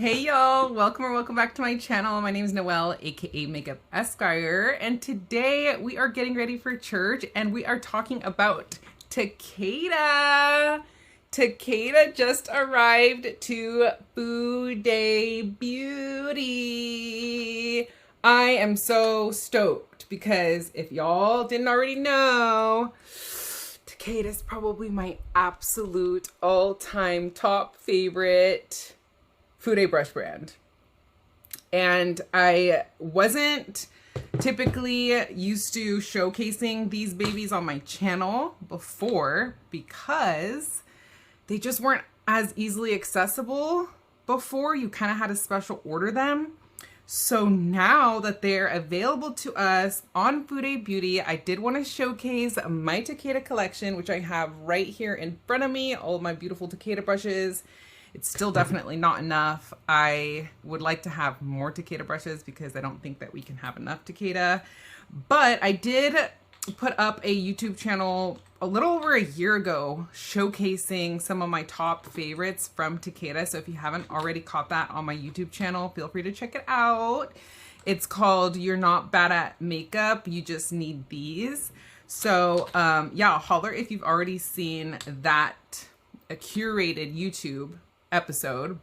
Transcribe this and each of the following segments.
Hey y'all, welcome or welcome back to my channel. My name is Noelle, aka Makeup Esquire, and today we are getting ready for church and we are talking about Takeda. Takeda just arrived to Fude Beauty. I am so stoked because if y'all didn't already know, Takeda is probably my absolute all-time top favorite Fude brush brand. And I wasn't typically used to showcasing these babies on my channel before because they just weren't as easily accessible before. You kind of had to special order them. So now that they're available to us on Fude Beauty, I did want to showcase my Takeda collection, which I have right here in front of me, all of my beautiful Takeda brushes. It's still definitely not enough. I would like to have more Takeda brushes because I don't think that we can have enough Takeda. But I did put up a YouTube channel a little over a year ago showcasing some of my top favorites from Takeda. So if you haven't already caught that on my YouTube channel, feel free to check it out. It's called You're Not Bad at Makeup, You Just Need These. So yeah, holler if you've already seen that curated YouTube episode,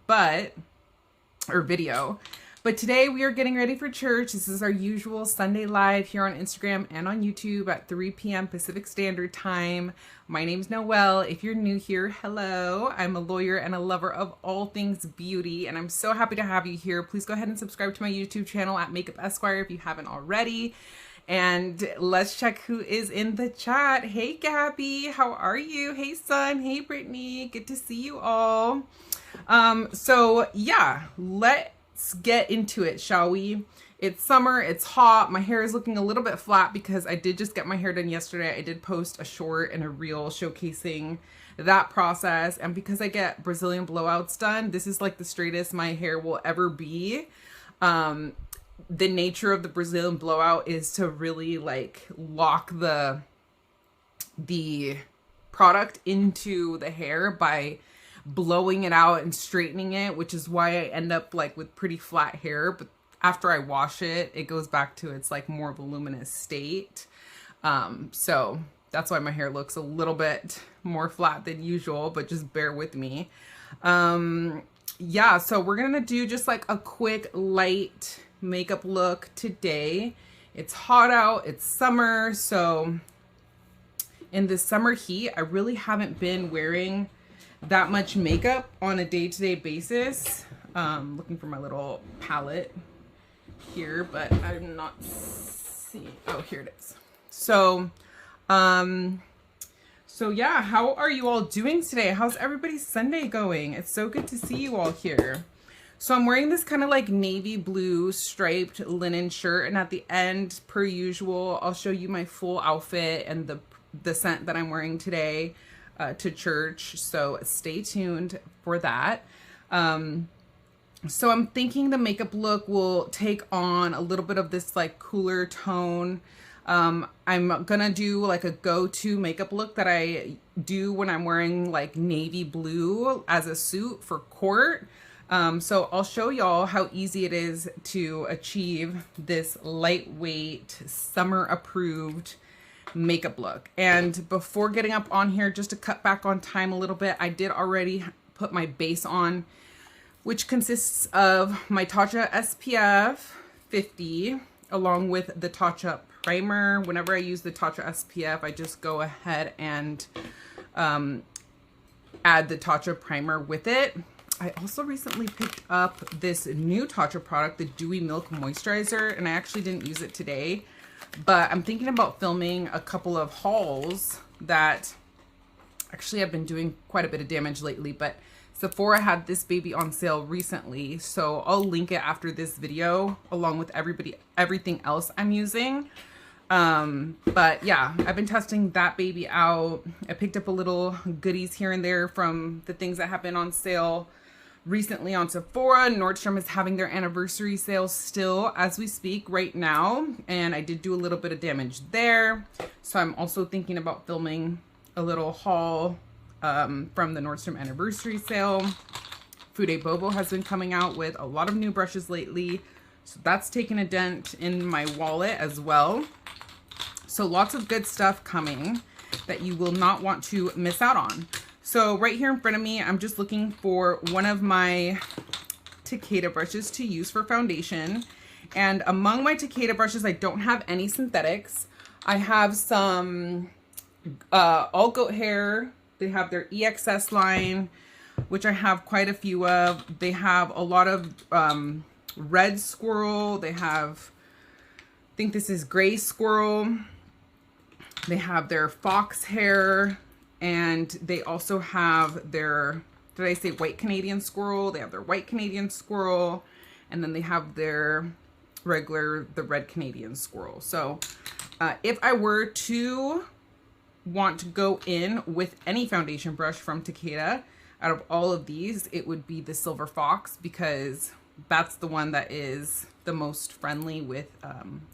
or video. But today we are getting ready for church. This is our usual Sunday live here on Instagram and on YouTube at 3 p.m. Pacific Standard Time. My name's Noelle. If you're new here, hello. I'm a lawyer and a lover of all things beauty, and I'm so happy to have you here. Please go ahead and subscribe to my YouTube channel at MakeupEsquire if you haven't already. And let's check who is in the chat. Hey, Gabby, how are you? Hey, Sun. Hey, Brittany. Good to see you all. So yeah, let's get into it, shall we? It's summer, it's hot. My hair is looking a little bit flat because I did just get my hair done yesterday. I did post a short and a reel showcasing that process. And because I get Brazilian blowouts done, this is like the straightest my hair will ever be. The nature of the Brazilian blowout is to really like lock the product into the hair by blowing it out and straightening it, which is why I end up like with pretty flat hair. But after I wash it, it goes back to its like more voluminous state. So that's why my hair looks a little bit more flat than usual, but just bear with me. Yeah, so we're gonna do just like a quick light makeup look today. It's hot out, it's summer, so in this summer heat, I really haven't been wearing that much makeup on a day-to-day basis. Looking for my little palette here, but I'm not seeing. Oh, here it is. So yeah, how are you all doing today? How's everybody's Sunday going? It's so good to see you all here. So I'm wearing this kind of like navy blue striped linen shirt, and at the end, per usual, I'll show you my full outfit and the scent that I'm wearing today to church, so stay tuned for that. So I'm thinking the makeup look will take on a little bit of this like cooler tone. I'm gonna do like a go-to makeup look that I do when I'm wearing like navy blue as a suit for court. So I'll show y'all how easy it is to achieve this lightweight, summer approved makeup look. And before getting up on here, just to cut back on time a little bit, I did already put my base on, which consists of my Tatcha SPF 50 along with the Tatcha primer. Whenever I use the Tatcha SPF, I just go ahead and add the Tatcha primer with it. I also recently picked up this new Tatcha product, the Dewy Milk Moisturizer, and I actually didn't use it today. But I'm thinking about filming a couple of hauls that actually have been doing quite a bit of damage lately, but Sephora had this baby on sale recently, so I'll link it after this video along with everything else I'm using. But yeah, I've been testing that baby out. I picked up a little goodies here and there from the things that have been on sale recently on Sephora. Nordstrom is having their anniversary sale still as we speak right now, and I did do a little bit of damage there. So I'm also thinking about filming a little haul from the Nordstrom anniversary sale Fude Bobo has been coming out with a lot of new brushes lately. So that's taken a dent in my wallet as well. So lots of good stuff coming that you will not want to miss out on. So right here in front of me, I'm just looking for one of my Takeda brushes to use for foundation. And among my Takeda brushes, I don't have any synthetics. I have some all goat hair. They have their EXS line, which I have quite a few of. They have a lot of red squirrel. They have, I think this is gray squirrel. They have their fox hair, and they also have their, did I say white Canadian squirrel? They have their white Canadian squirrel, and then they have their regular, the red Canadian squirrel. So if I were to want to go in with any foundation brush from Takeda, out of all of these, it would be the Silver Fox, because that's the one that is the most friendly with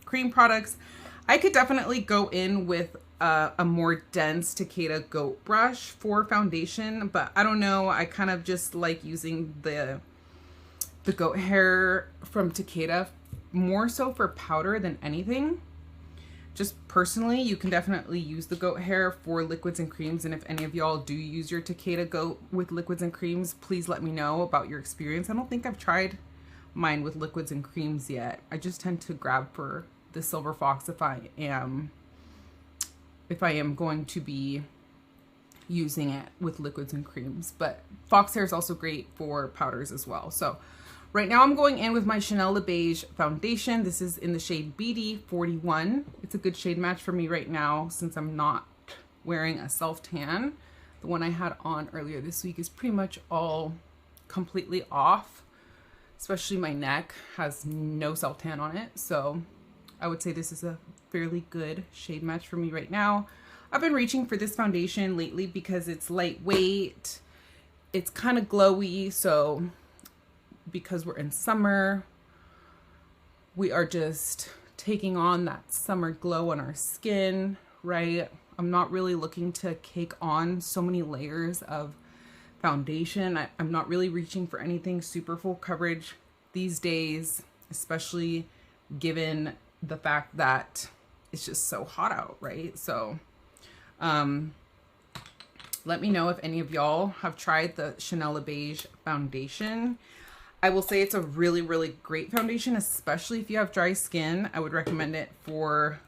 cream products. I could definitely go in with a more dense Takeda Goat brush for foundation, but I don't know. I kind of just like using the goat hair from Takeda more so for powder than anything. Just personally, you can definitely use the goat hair for liquids and creams. And if any of y'all do use your Takeda Goat with liquids and creams, please let me know about your experience. I don't think I've tried mine with liquids and creams yet. I just tend to grab for the Silver Fox if I am going to be using it with liquids and creams. But fox hair is also great for powders as well. So right now I'm going in with my Chanel Le Beige foundation. This is in the shade BD41. It's a good shade match for me right now since I'm not wearing a self-tan. The one I had on earlier this week is pretty much all completely off. Especially my neck has no self-tan on it. So I would say this is a fairly good shade match for me right now. I've been reaching for this foundation lately because it's lightweight. It's kind of glowy. So because we're in summer, we are just taking on that summer glow on our skin, right? I'm not really looking to cake on so many layers of foundation. I'm not really reaching for anything super full coverage these days, especially given the fact that it's just so hot out, right? So let me know if any of y'all have tried the Chanel Le Beige foundation. I will say it's a really, really great foundation, especially if you have dry skin. I would recommend it for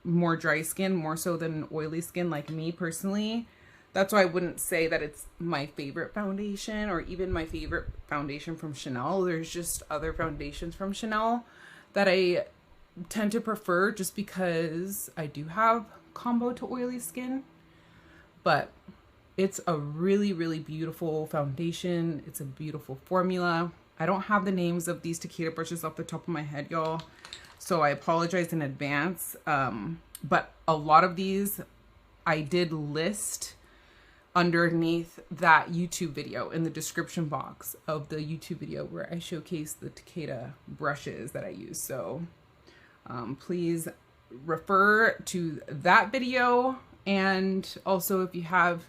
more dry skin, more so than oily skin like me personally. That's why I wouldn't say that it's my favorite foundation or even my favorite foundation from Chanel. There's just other foundations from Chanel that I tend to prefer just because I do have combo to oily skin. But it's a really, really beautiful foundation. It's a beautiful formula. I don't have the names of these Takeda brushes off the top of my head, y'all, so I apologize in advance. But a lot of these I did list underneath that YouTube video in the description box of the YouTube video where I showcase the Takeda brushes that I use. So please refer to that video. And also if you have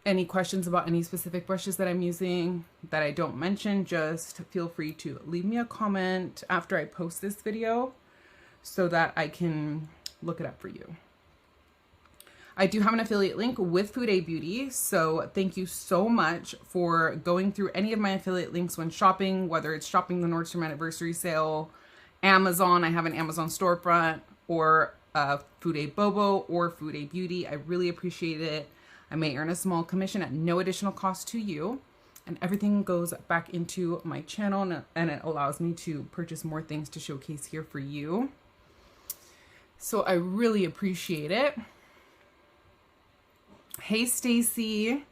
any questions about any specific brushes that I'm using that I don't mention, just feel free to leave me a comment after I post this video so that I can look it up for you. I do have an affiliate link with Fude Beauty, so thank you so much for going through any of my affiliate links when shopping, whether it's shopping the Nordstrom anniversary sale, Amazon, I have an Amazon storefront, or Fude Bobo or Fude Beauty. I really appreciate it. I may earn a small commission at no additional cost to you, and everything goes back into my channel, and it allows me to purchase more things to showcase here for you. So I really appreciate it. Hey Stacy,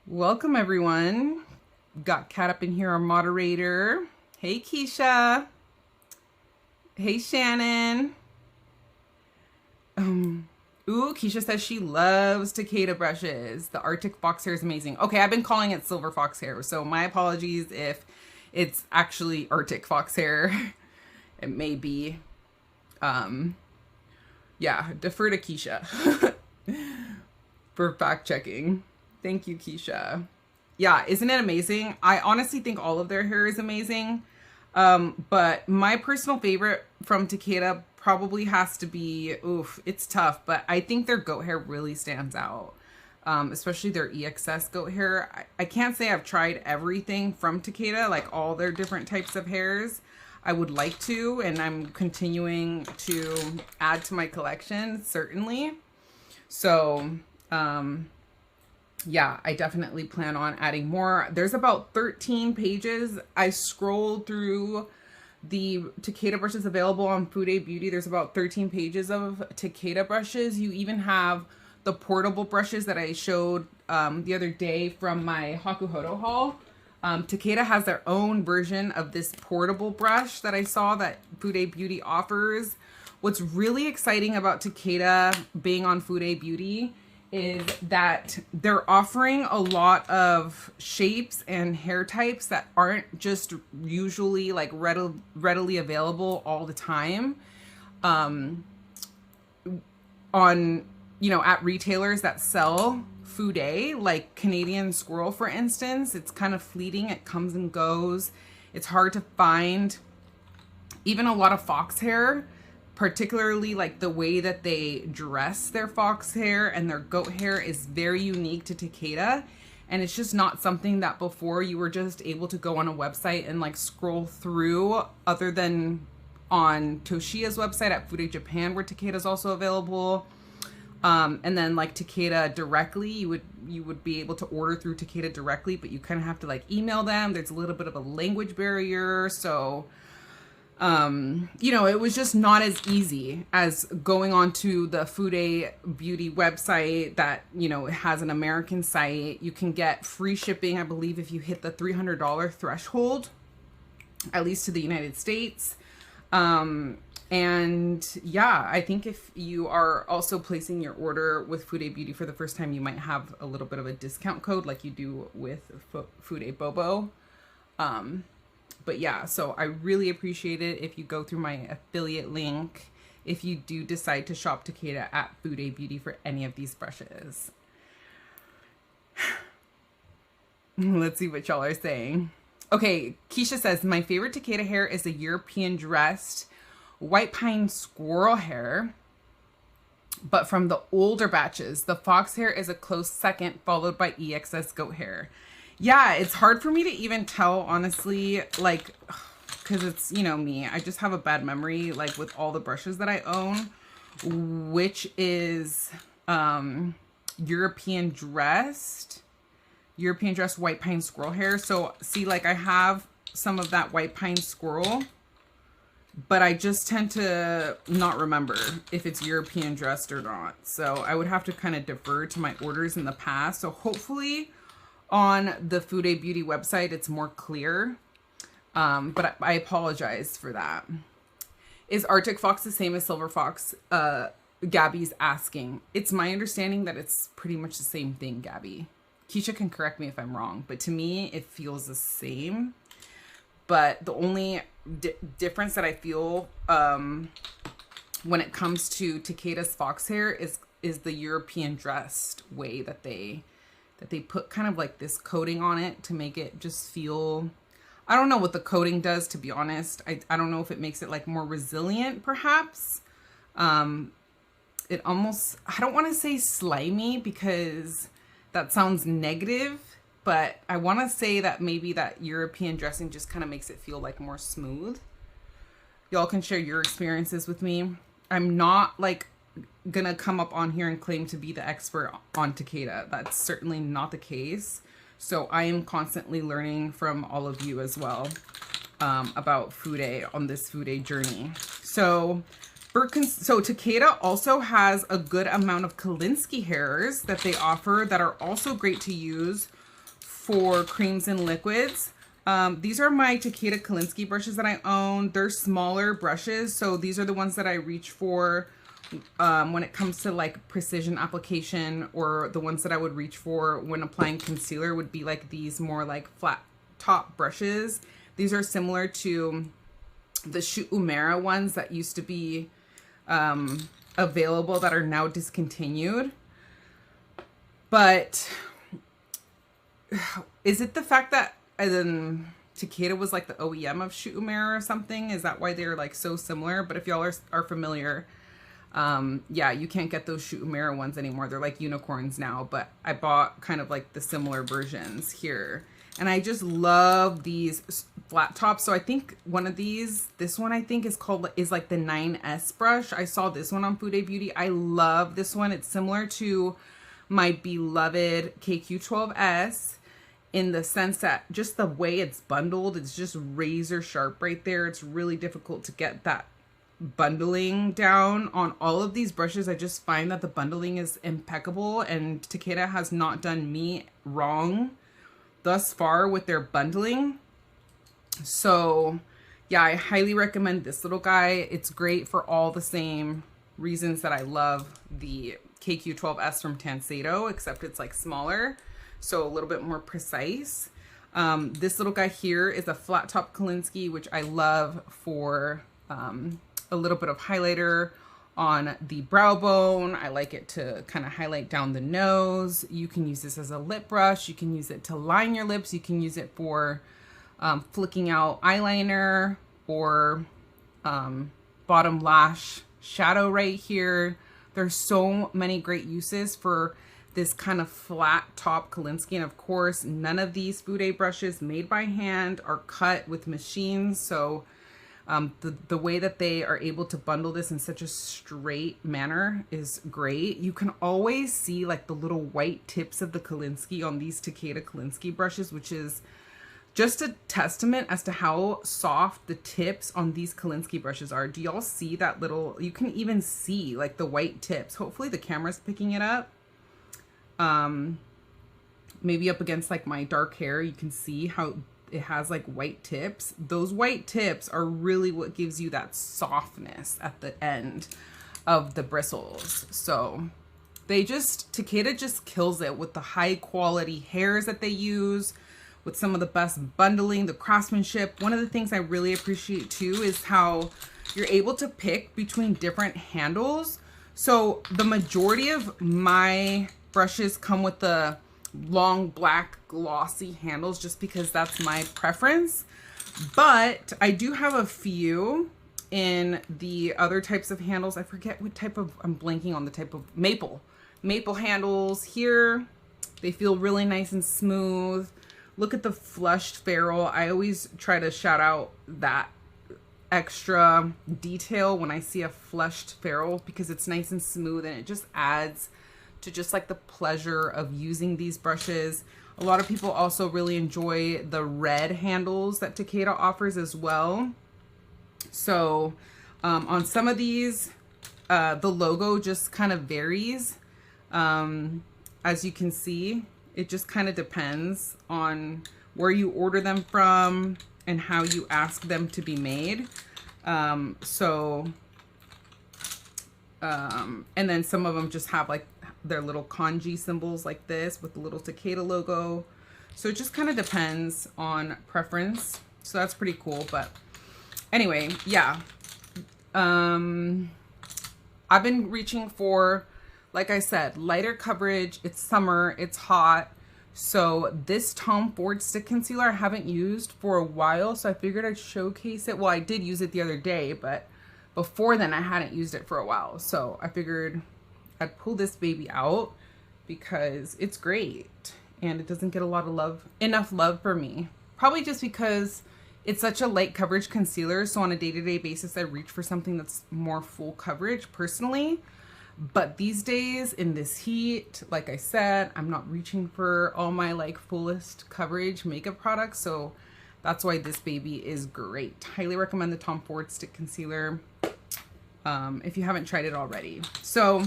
welcome everyone. Got Kat up in here, our moderator. Hey Keisha. Hey Shannon. Ooh, Keisha says she loves Takeda brushes. The Arctic Fox hair is amazing. Okay, I've been calling it Silver Fox hair, so my apologies if it's actually Arctic Fox hair. It may be. Yeah, defer to Keisha for fact checking. Thank you, Keisha. Yeah, isn't it amazing? I honestly think all of their hair is amazing. But my personal favorite from Takeda probably has to be, oof, it's tough, but I think their goat hair really stands out. Especially their EXS goat hair. I can't say I've tried everything from Takeda, like all their different types of hairs. I would like to, and I'm continuing to add to my collection, certainly. So, yeah, I definitely plan on adding more. There's about 13 pages. I scrolled through the Takeda brushes available on Fude Beauty. There's about 13 pages of Takeda brushes. You even have the portable brushes that I showed the other day from my Hakuhodo haul. Takeda has their own version of this portable brush that I saw that Fude Beauty offers. What's really exciting about Takeda being on Fude Beauty is that they're offering a lot of shapes and hair types that aren't just usually like readily available all the time on, you know, at retailers that sell Fude, like Canadian Squirrel, for instance. It's kind of fleeting. It comes and goes. It's hard to find. Even a lot of fox hair, particularly like the way that they dress their fox hair and their goat hair, is very unique to Takeda. And it's just not something that before you were just able to go on a website and like scroll through, other than on Toshia's website at Fude Japan, where Takeda is also available. And then like Takeda directly, you would be able to order through Takeda directly, but you kind of have to like email them. There's a little bit of a language barrier. So, you know, it was just not as easy as going onto the Fude Beauty website that, you know, has an American site. You can get free shipping, I believe, if you hit the $300 threshold, at least to the United States. And yeah, I think if you are also placing your order with Fude Beauty for the first time, you might have a little bit of a discount code like you do with Fude Bobo. But yeah, so I really appreciate it if you go through my affiliate link, if you do decide to shop Takeda at Fude Beauty for any of these brushes. Let's see what y'all are saying. Okay, Keisha says, my favorite Takeda hair is the European dressed white pine squirrel hair, but from the older batches. The fox hair is a close second, followed by EXS goat hair. Yeah, it's hard for me to even tell, honestly, like, because it's, you know, me. I just have a bad memory, like, with all the brushes that I own, which is European dressed white pine squirrel hair. So, see, like, I have some of that white pine squirrel, but I just tend to not remember if it's European dressed or not. So I would have to kind of defer to my orders in the past. So hopefully on the Fude Beauty website, it's more clear. But I apologize for that. Is Arctic Fox the same as Silver Fox? Gabby's asking. It's my understanding that it's pretty much the same thing, Gabby. Keisha can correct me if I'm wrong, but to me, it feels the same. But the only difference that I feel when it comes to Takeda's fox hair is the European dressed way that they put kind of like this coating on it to make it just feel, I don't know what the coating does, to be honest. I don't know if it makes it like more resilient, perhaps. It almost, I don't want to say slimy because that sounds negative. But I want to say that maybe that European dressing just kind of makes it feel like more smooth. Y'all can share your experiences with me. I'm not like gonna come up on here and claim to be the expert on Takeda. That's certainly not the case. So I am constantly learning from all of you as well about Fude on this Fude journey. So Takeda also has a good amount of Kolinsky hairs that they offer that are also great to use for creams and liquids. These are my Takeda Kolinsky brushes that I own. They're smaller brushes, so these are the ones that I reach for when it comes to like precision application, or the ones that I would reach for when applying concealer would be like these more like flat top brushes. These are similar to the Shu Uemura ones that used to be available that are now discontinued. But is it the fact that Takeda was like the OEM of Shuumer or something? Is that why they're like so similar? But if y'all are familiar, yeah, you can't get those Shuumer ones anymore. They're like unicorns now, but I bought kind of like the similar versions here. And I just love these flat tops. So I think one of these, this one I think is like the 9S brush. I saw this one on Food A Beauty. I love this one. It's similar to my beloved KQ12S in the sense that just the way it's bundled, it's just razor sharp right there. It's really difficult to get that bundling down on all of these brushes. I just find that the bundling is impeccable, and Takeda has not done me wrong thus far with their bundling. So yeah, I highly recommend this little guy. It's great for all the same reasons that I love the KQ12S from Tancedo, except it's like smaller, so a little bit more precise. This little guy here is a flat top Kolinsky, which I love for a little bit of highlighter on the brow bone. I like it to kind of highlight down the nose. You can use this as a lip brush. You can use it to line your lips. You can use it for flicking out eyeliner or bottom lash shadow right here. There's so many great uses for this kind of flat top Kolinsky. And of course, none of these Food A brushes made by hand are cut with machines. So the way that they are able to bundle this in such a straight manner is great. You can always see like the little white tips of the Kolinsky on these Takeda Kolinsky brushes, which is just a testament as to how soft the tips on these Kolinsky brushes are. Do y'all see that little, you can even see like the white tips. Hopefully the camera's picking it up. Maybe up against like my dark hair, you can see how it has like white tips. Those white tips are really what gives you that softness at the end of the bristles. So Takeda just kills it with the high quality hairs that they use, with some of the best bundling, the craftsmanship. One of the things I really appreciate too is how you're able to pick between different handles. So the majority of my brushes come with the long black glossy handles just because that's my preference, but I do have a few in the other types of handles. I forget what type of, I'm blanking on the type of maple handles here. They feel really nice and smooth. Look at the flushed ferrule. I always try to shout out that extra detail when I see a flushed ferrule because it's nice and smooth and it just adds to just like the pleasure of using these brushes. A lot of people also really enjoy the red handles that Takeda offers as well. So on some of these, the logo just kind of varies. As you can see, it just kind of depends on where you order them from and how you ask them to be made. And then some of them just have like their little kanji symbols like this with the little Takeda logo. So it just kind of depends on preference. So that's pretty cool. But anyway, yeah. I've been reaching for, like I said, lighter coverage. It's summer, it's hot. So this Tom Ford stick concealer I haven't used for a while. So I figured I'd showcase it. Well, I did use it the other day, but before then I hadn't used it for a while. So I figured I'd pull this baby out because it's great and it doesn't get a lot of enough love for me. Probably just because it's such a light coverage concealer. So on a day-to-day basis, I reach for something that's more full coverage personally. But these days in this heat, like I said, I'm not reaching for all my like fullest coverage makeup products. So that's why this baby is great. Highly recommend the Tom Ford stick concealer if you haven't tried it already. So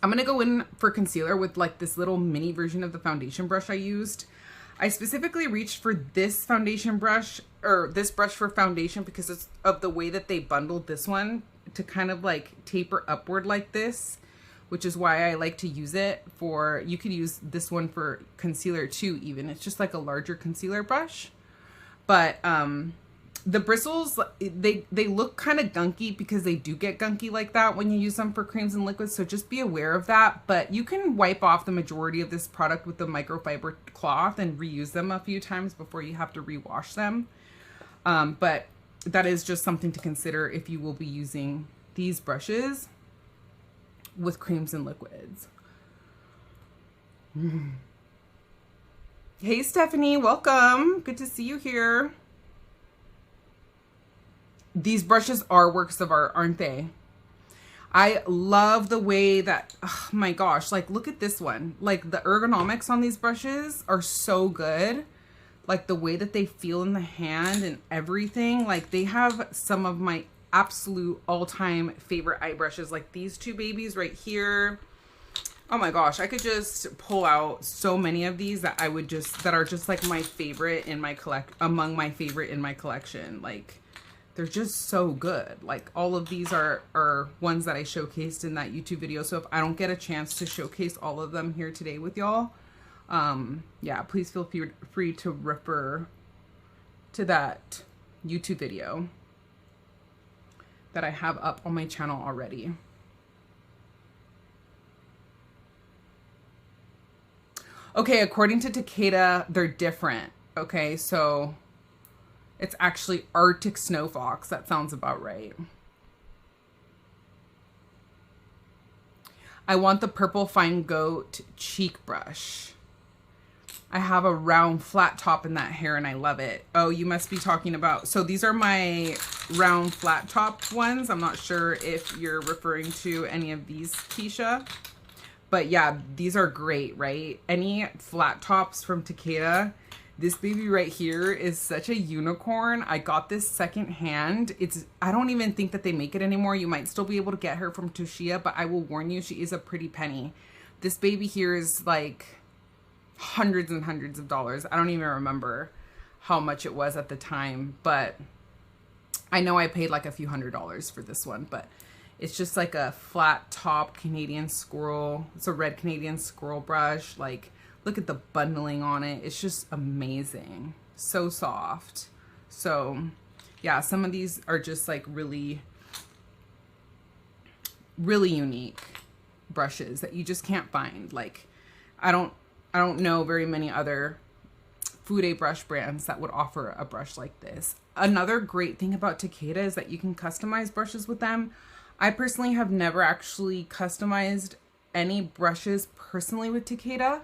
I'm going to go in for concealer with like this little mini version of the foundation brush I used. I specifically reached for this foundation brush, or this brush for foundation, because it's of the way that they bundled this one to kind of like taper upward like this, which is why I like to use it for, you could use this one for concealer too even. It's just like a larger concealer brush. But the bristles, they look kind of gunky because they do get gunky like that when you use them for creams and liquids. So just be aware of that. But you can wipe off the majority of this product with the microfiber cloth and reuse them a few times before you have to rewash them. But that is just something to consider if you will be using these brushes with creams and liquids. Hey Stephanie, welcome. Good to see you here. These brushes are works of art, aren't they? I love the way that, oh my gosh, like look at this one. Like the ergonomics on these brushes are so good. Like the way that they feel in the hand and everything. Like they have some of my absolute all-time favorite eye brushes. Like these two babies right here. Oh my gosh, I could just pull out so many of these that I would just, that are just like my favorite in my among my favorite in my collection. Like they're just so good. Like all of these are ones that I showcased in that YouTube video. So if I don't get a chance to showcase all of them here today with y'all, yeah, please feel free to refer to that YouTube video that I have up on my channel already. Okay, according to Takeda, they're different. Okay, so it's actually Arctic Snow Fox. That sounds about right. I want the purple fine goat cheek brush. I have a round flat top in that hair and I love it. Oh, you must be talking about, so these are my round flat top ones. I'm not sure if you're referring to any of these, Keisha. But yeah, these are great, right? Any flat tops from Takeda. This baby right here is such a unicorn. I got this secondhand. I don't even think that they make it anymore. You might still be able to get her from Toshiya, but I will warn you, she is a pretty penny. This baby here is like hundreds and hundreds of dollars. I don't even remember how much it was at the time, but I know I paid like a few $100s for this one, but it's just like a flat top Canadian squirrel. It's a red Canadian squirrel brush. Like, look at the bundling on it. It's just amazing. So soft. So yeah, some of these are just like really, really unique brushes that you just can't find. Like, I don't know very many other Fude brush brands that would offer a brush like this. Another great thing about Takeda is that you can customize brushes with them. I personally have never actually customized any brushes personally with Takeda.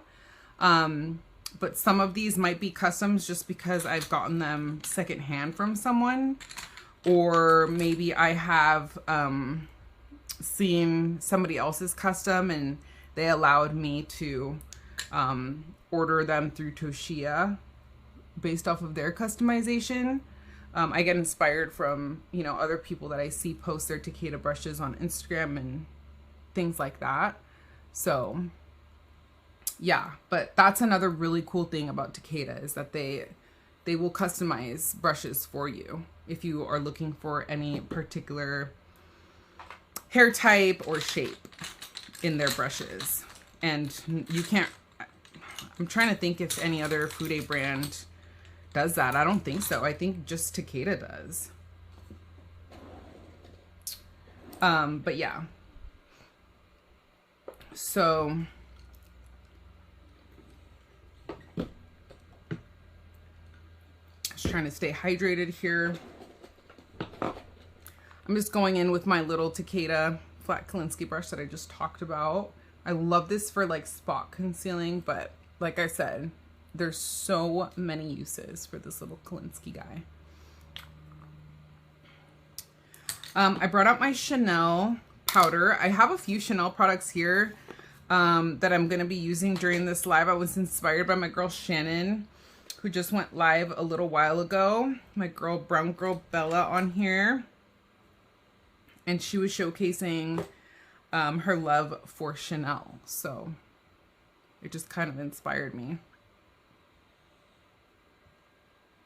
But some of these might be customs just because I've gotten them secondhand from someone, or maybe I have seen somebody else's custom and they allowed me to order them through Toshiya based off of their customization. I get inspired from, you know, other people that I see post their Takeda brushes on Instagram and things like that. So yeah, but that's another really cool thing about Takeda is that they will customize brushes for you if you are looking for any particular hair type or shape in their brushes. And you can't, I'm trying to think if any other Fude brand does that. I don't think so. I think just Takeda does. But yeah. So just trying to stay hydrated here. I'm just going in with my little Takeda flat Kolinsky brush that I just talked about. I love this for like spot concealing, but like I said, there's so many uses for this little Kolinsky guy. I brought out my Chanel powder. I have a few Chanel products here that I'm going to be using during this live. I was inspired by my girl Shannon, who just went live a little while ago. My girl, brown girl Bella on here. And she was showcasing her love for Chanel. So it just kind of inspired me.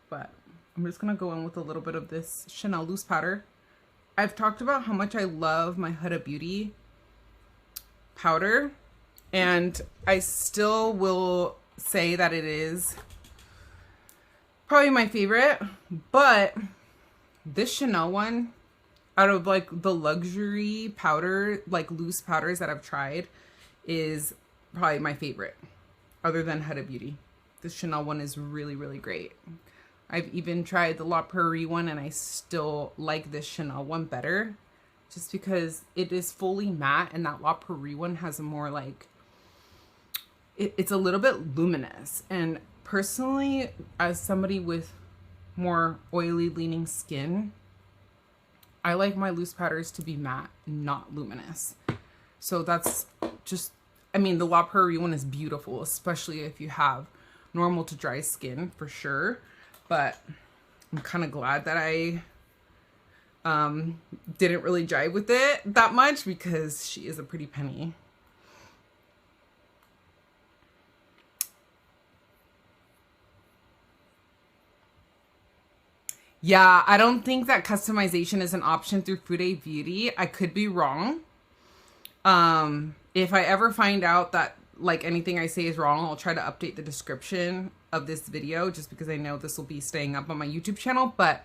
But I'm just going to go in with a little bit of this Chanel loose powder. I've talked about how much I love my Huda Beauty powder. And I still will say that it is probably my favorite. But This Chanel one, out of like the luxury powder, like loose powders that I've tried, is probably my favorite, other than Huda Beauty. This Chanel one is really, really great. I've even tried the La Prairie one, and I still like this Chanel one better, just because it is fully matte, and that La Prairie one has a more like, it's a little bit luminous. And personally, as somebody with more oily leaning skin, I like my loose powders to be matte, not luminous. So that's just, I mean, the La Prairie one is beautiful, especially if you have normal to dry skin, for sure. But I'm kind of glad that I didn't really jive with it that much, because she is a pretty penny. Yeah, I don't think that customization is an option through Fude Beauty. I could be wrong. If I ever find out that like anything I say is wrong, I'll try to update the description of this video, just because I know this will be staying up on my YouTube channel. But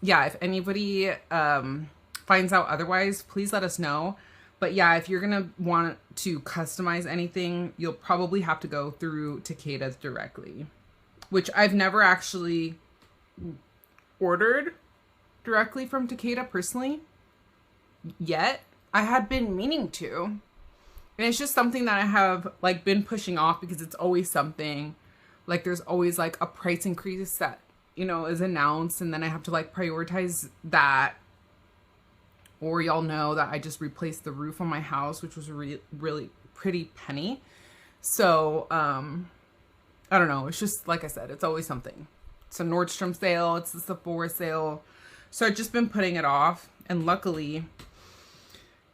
yeah, if anybody finds out otherwise, please let us know. But yeah, if you're gonna want to customize anything, you'll probably have to go through Takeda directly, which I've never actually ordered directly from Takeda personally yet. I had been meaning to. And it's just something that I have like been pushing off, because it's always something like, there's always like a price increase that, you know, is announced, and then I have to like prioritize that. Or y'all know that I just replaced the roof on my house, which was really pretty penny. So I don't know, it's just like I said, it's always something. It's a Nordstrom sale, it's the Sephora sale. So I've just been putting it off, and luckily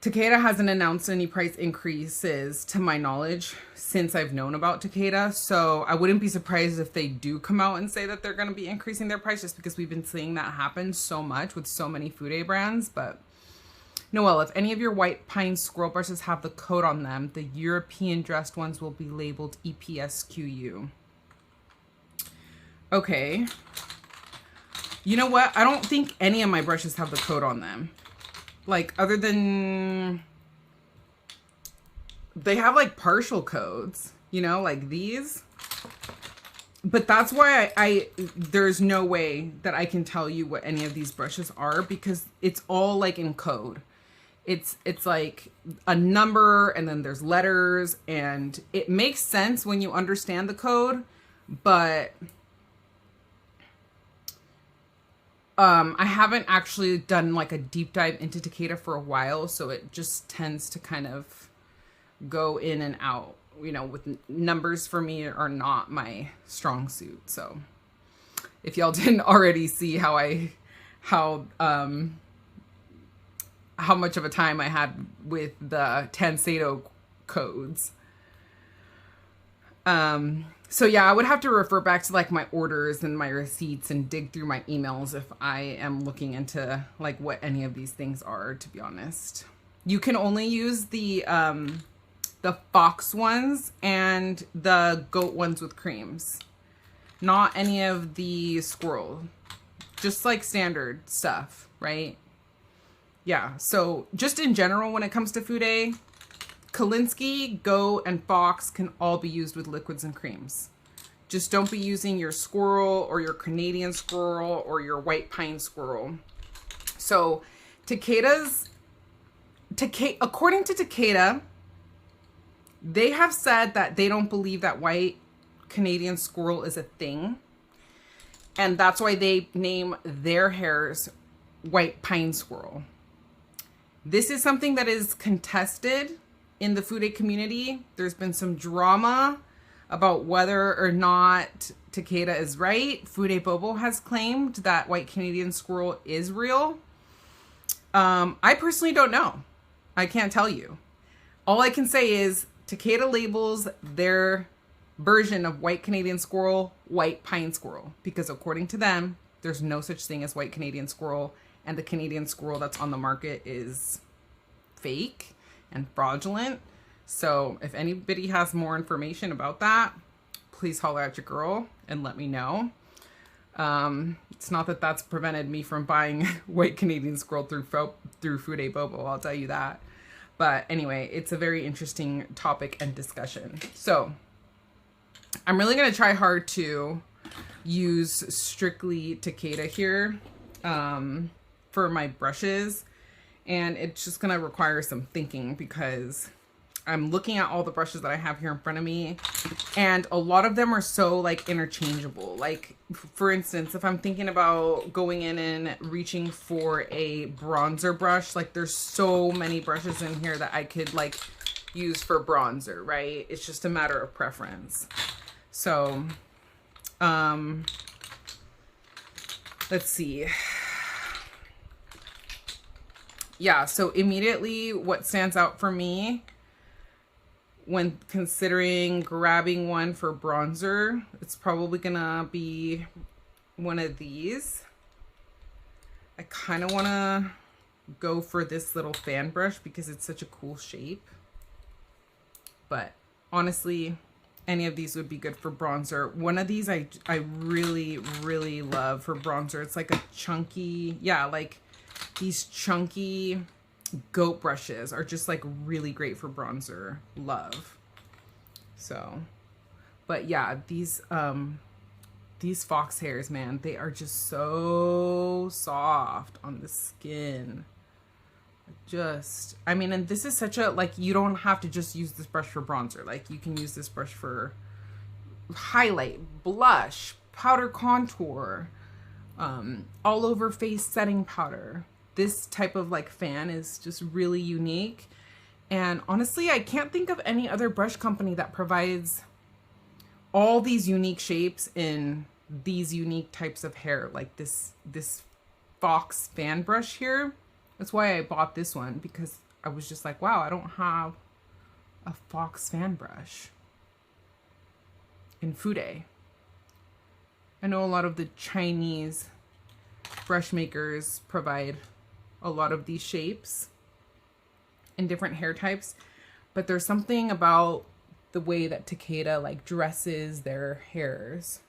Takeda hasn't announced any price increases to my knowledge since I've known about Takeda. So I wouldn't be surprised if they do come out and say that they're going to be increasing their price, just because we've been seeing that happen so much with so many Fude brands. But Noelle, if any of your white pine squirrel brushes have the code on them, the European dressed ones will be labeled EPSQU. Okay. You know what? I don't think any of my brushes have the code on them. Like, other than they have like partial codes, you know, like these. But that's why there's no way that I can tell you what any of these brushes are, because it's all like in code. It's like a number, and then there's letters, and it makes sense when you understand the code, but I haven't actually done like a deep dive into Takeda for a while, so it just tends to kind of go in and out. You know, with numbers for me are not my strong suit. So if y'all didn't already see how much of a time I had with the Tansedo codes. So yeah, I would have to refer back to like my orders and my receipts and dig through my emails if I am looking into like what any of these things are, to be honest. You can only use the fox ones and the goat ones with creams, not any of the squirrel, just like standard stuff, right? Yeah, so just in general, when it comes to Fude, Kolinsky, Goat, and Fox can all be used with liquids and creams. Just don't be using your squirrel or your Canadian squirrel or your white pine squirrel. So according to Takeda, they have said that they don't believe that white Canadian squirrel is a thing. And that's why they name their hairs white pine squirrel. This is something that is contested in the Fude community. There's been some drama about whether or not Takeda is right. Fude Bobo has claimed that white Canadian squirrel is real. I personally don't know. I can't tell you. All I can say is Takeda labels their version of white Canadian squirrel white pine squirrel, because according to them, there's no such thing as white Canadian squirrel, and the Canadian squirrel that's on the market is fake and fraudulent. So if anybody has more information about that, please holler at your girl and let me know. It's not that that's prevented me from buying White Canadian Squirrel through Food A Bobo, I'll tell you that. But anyway, it's a very interesting topic and discussion. So I'm really going to try hard to use strictly Takeda here for my brushes. And it's just going to require some thinking because I'm looking at all the brushes that I have here in front of me, and a lot of them are so like interchangeable. Like for instance, if I'm thinking about going in and reaching for a bronzer brush, like there's so many brushes in here that I could like use for bronzer, right? It's just a matter of preference. So, let's see. Yeah, so immediately what stands out for me when considering grabbing one for bronzer, it's probably gonna be one of these. I kind of want to go for this little fan brush because it's such a cool shape. But honestly, any of these would be good for bronzer. One of these I really, really love for bronzer. It's like a chunky, yeah, like these chunky goat brushes are just like really great for bronzer. Love. So, but yeah, these fox hairs, man, they are just so soft on the skin. I mean, and this is such a, like, you don't have to just use this brush for bronzer. Like you can use this brush for highlight, blush, powder contour, all over face setting powder. This type of like fan is just really unique. And honestly, I can't think of any other brush company that provides all these unique shapes in these unique types of hair. Like this fox fan brush here. That's why I bought this one, because I was just like, wow, I don't have a fox fan brush in Food A. I know a lot of the Chinese brush makers provide a lot of these shapes in different hair types, but there's something about the way that Takeda like dresses their hairs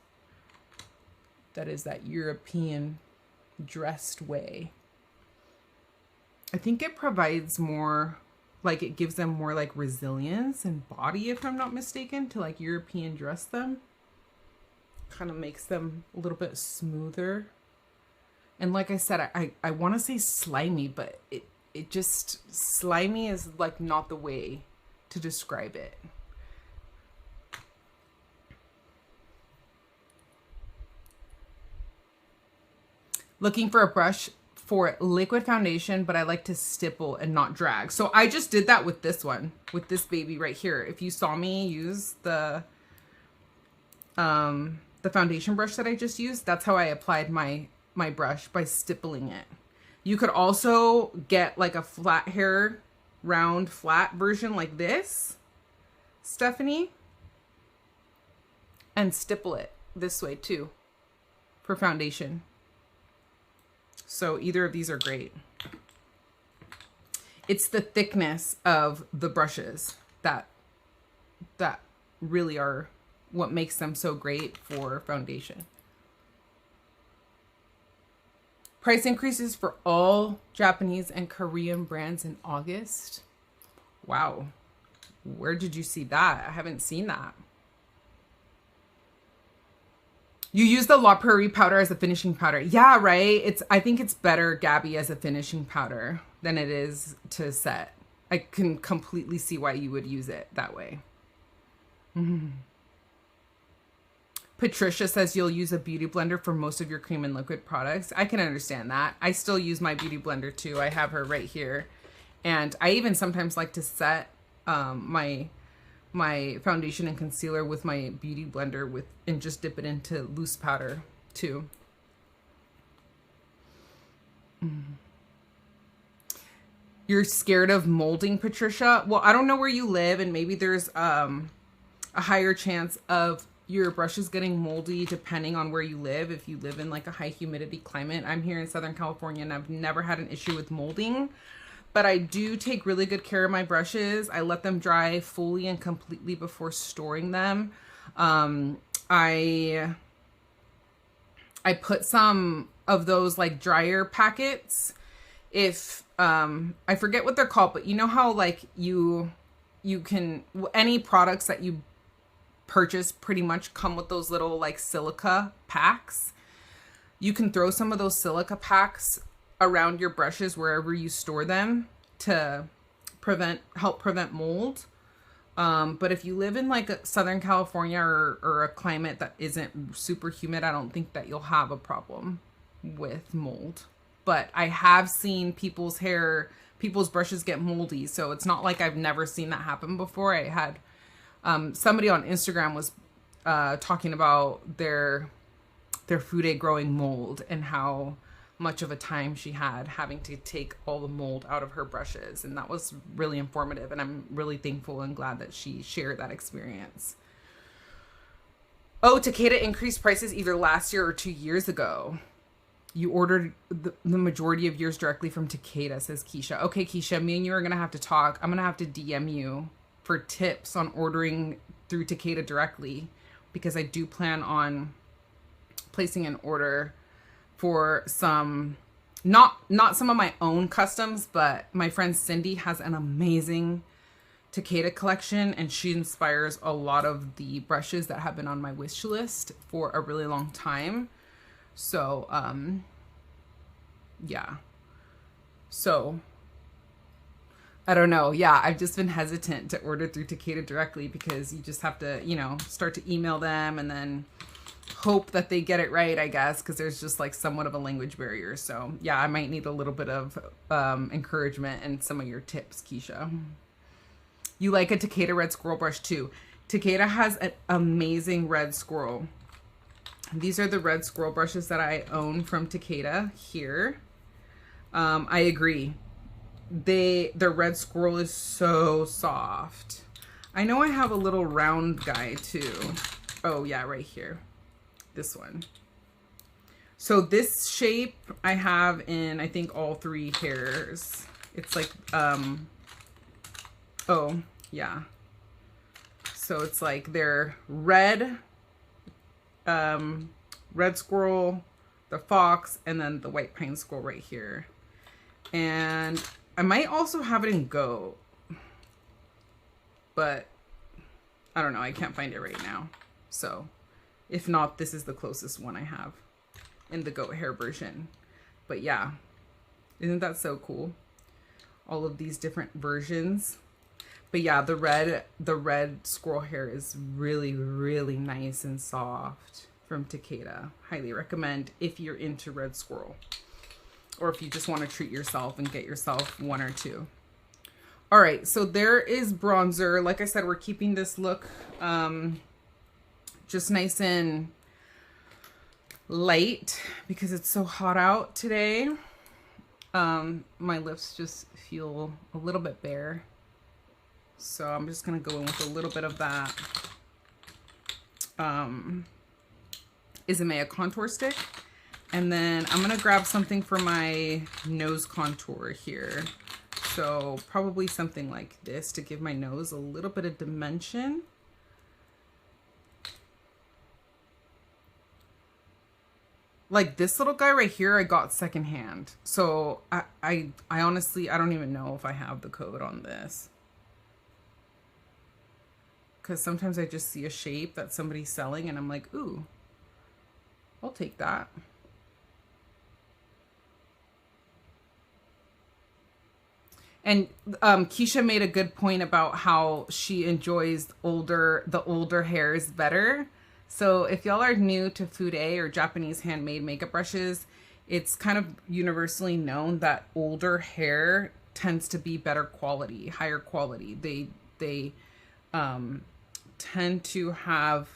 that is that European dressed way. I think it provides more, like it gives them more like resilience and body, if I'm not mistaken, to like European dress them. Kind of makes them a little bit smoother. And like I said, I want to say slimy, but it just, slimy is like not the way to describe it. Looking for a brush for liquid foundation, but I like to stipple and not drag. So I just did that with this one, with this baby right here. If you saw me use the foundation brush that I just used, that's how I applied my brush, by stippling it. You could also get like a flat hair, round flat version like this, Stephanie, and stipple it this way too for foundation. So either of these are great. It's the thickness of the brushes that really are what makes them so great for foundation. Price increases for all Japanese and Korean brands in August. Wow. Where did you see that? I haven't seen that. You use the La Prairie powder as a finishing powder. Yeah, right? I think it's better, Gabby, as a finishing powder than it is to set. I can completely see why you would use it that way. Patricia says you'll use a beauty blender for most of your cream and liquid products. I can understand that. I still use my beauty blender too. I have her right here. And I even sometimes like to set my foundation and concealer with my beauty blender and just dip it into loose powder too. You're scared of molding, Patricia? Well, I don't know where you live, and maybe there's a higher chance of your brushes getting moldy depending on where you live. If you live in like a high humidity climate. I'm here in Southern California and I've never had an issue with molding, but I do take really good care of my brushes. I let them dry fully and completely before storing them. I I put some of those like dryer packets. If I forget what they're called, but you know how like you can, any products that you purchase pretty much come with those little like silica packs. You can throw some of those silica packs around your brushes wherever you store them to help prevent mold. But if you live in like Southern California or a climate that isn't super humid, I don't think that you'll have a problem with mold. But I have seen people's brushes get moldy. So it's not like I've never seen that happen before. I had somebody on Instagram was talking about their fude growing mold and how much of a time she had having to take all the mold out of her brushes. And that was really informative. And I'm really thankful and glad that she shared that experience. Oh, Takeda increased prices either last year or 2 years ago. You ordered the majority of yours directly from Takeda, says Keisha. Okay, Keisha, me and you are going to have to talk. I'm going to have to DM you for tips on ordering through Takeda directly, because I do plan on placing an order for some, not some of my own customs, but my friend Cindy has an amazing Takeda collection, and she inspires a lot of the brushes that have been on my wish list for a really long time. So, yeah. So, I don't know. Yeah, I've just been hesitant to order through Takeda directly because you just have to, you know, start to email them and then hope that they get it right, I guess, because there's just like somewhat of a language barrier. So yeah, I might need a little bit of encouragement and some of your tips, Keisha. You like a Takeda red squirrel brush too. Takeda has an amazing red squirrel. These are the red squirrel brushes that I own from Takeda here. I agree. The red squirrel is so soft. I know I have a little round guy too. Oh yeah, right here. This one. So this shape I have in, I think, all 3 hairs. It's like, oh yeah. So it's like they're red, red squirrel, the fox, and then the white pine squirrel right here. And I might also have it in goat, but I don't know. I can't find it right now. So if not, this is the closest one I have in the goat hair version. But yeah, isn't that so cool? All of these different versions. But yeah, the red squirrel hair is really, really nice and soft from Takeda. Highly recommend if you're into red squirrel, or if you just want to treat yourself and get yourself 1 or 2. All right, so there is bronzer. Like I said, we're keeping this look just nice and light because it's so hot out today. My lips just feel a little bit bare. So I'm just going to go in with a little bit of that Isomea contour stick. And then I'm going to grab something for my nose contour here. So probably something like this to give my nose a little bit of dimension. Like this little guy right here, I got secondhand. So I honestly, I don't even know if I have the code on this. Because sometimes I just see a shape that somebody's selling and I'm like, ooh, I'll take that. And Keisha made a good point about how she enjoys the older hairs better. So if y'all are new to Fude or Japanese handmade makeup brushes, it's kind of universally known that older hair tends to be better quality, higher quality. They tend to have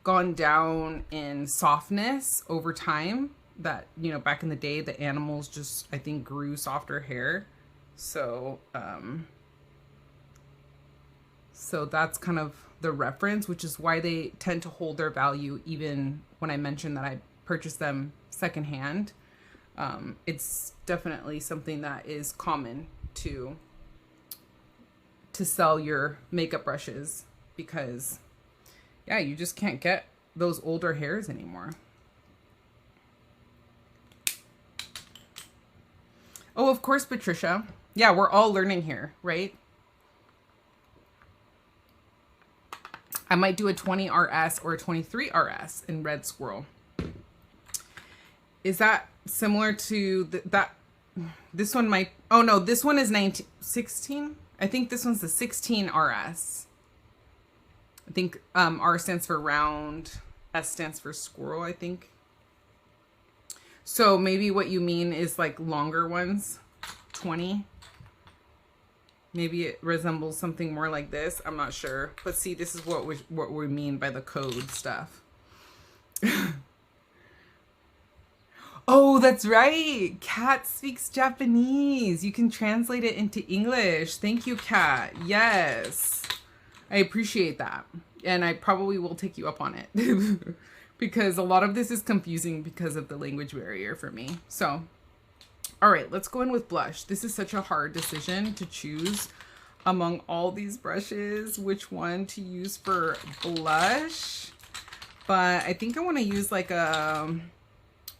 gone down in softness over time. That, you know, back in the day, the animals just, I think, grew softer hair. So, so that's kind of the reference, which is why they tend to hold their value even when I mentioned that I purchased them secondhand. It's definitely something that is common to sell your makeup brushes because, yeah, you just can't get those older hairs anymore. Oh, of course, Patricia. Yeah, we're all learning here, right? I might do a 20 RS or a 23 RS in Red Squirrel. Is that similar to that? This one might, oh no, this one is 16. I think this one's the 16 RS. I think R stands for round, S stands for squirrel, I think. So maybe what you mean is like longer ones, 20. Maybe it resembles something more like this. I'm not sure. But see, this is what we mean by the code stuff. Oh, that's right. Kat speaks Japanese. You can translate it into English. Thank you, Kat. Yes. I appreciate that. And I probably will take you up on it. Because a lot of this is confusing because of the language barrier for me. So, all right, let's go in with blush. This is such a hard decision to choose among all these brushes, which one to use for blush. But I think I want to use like a,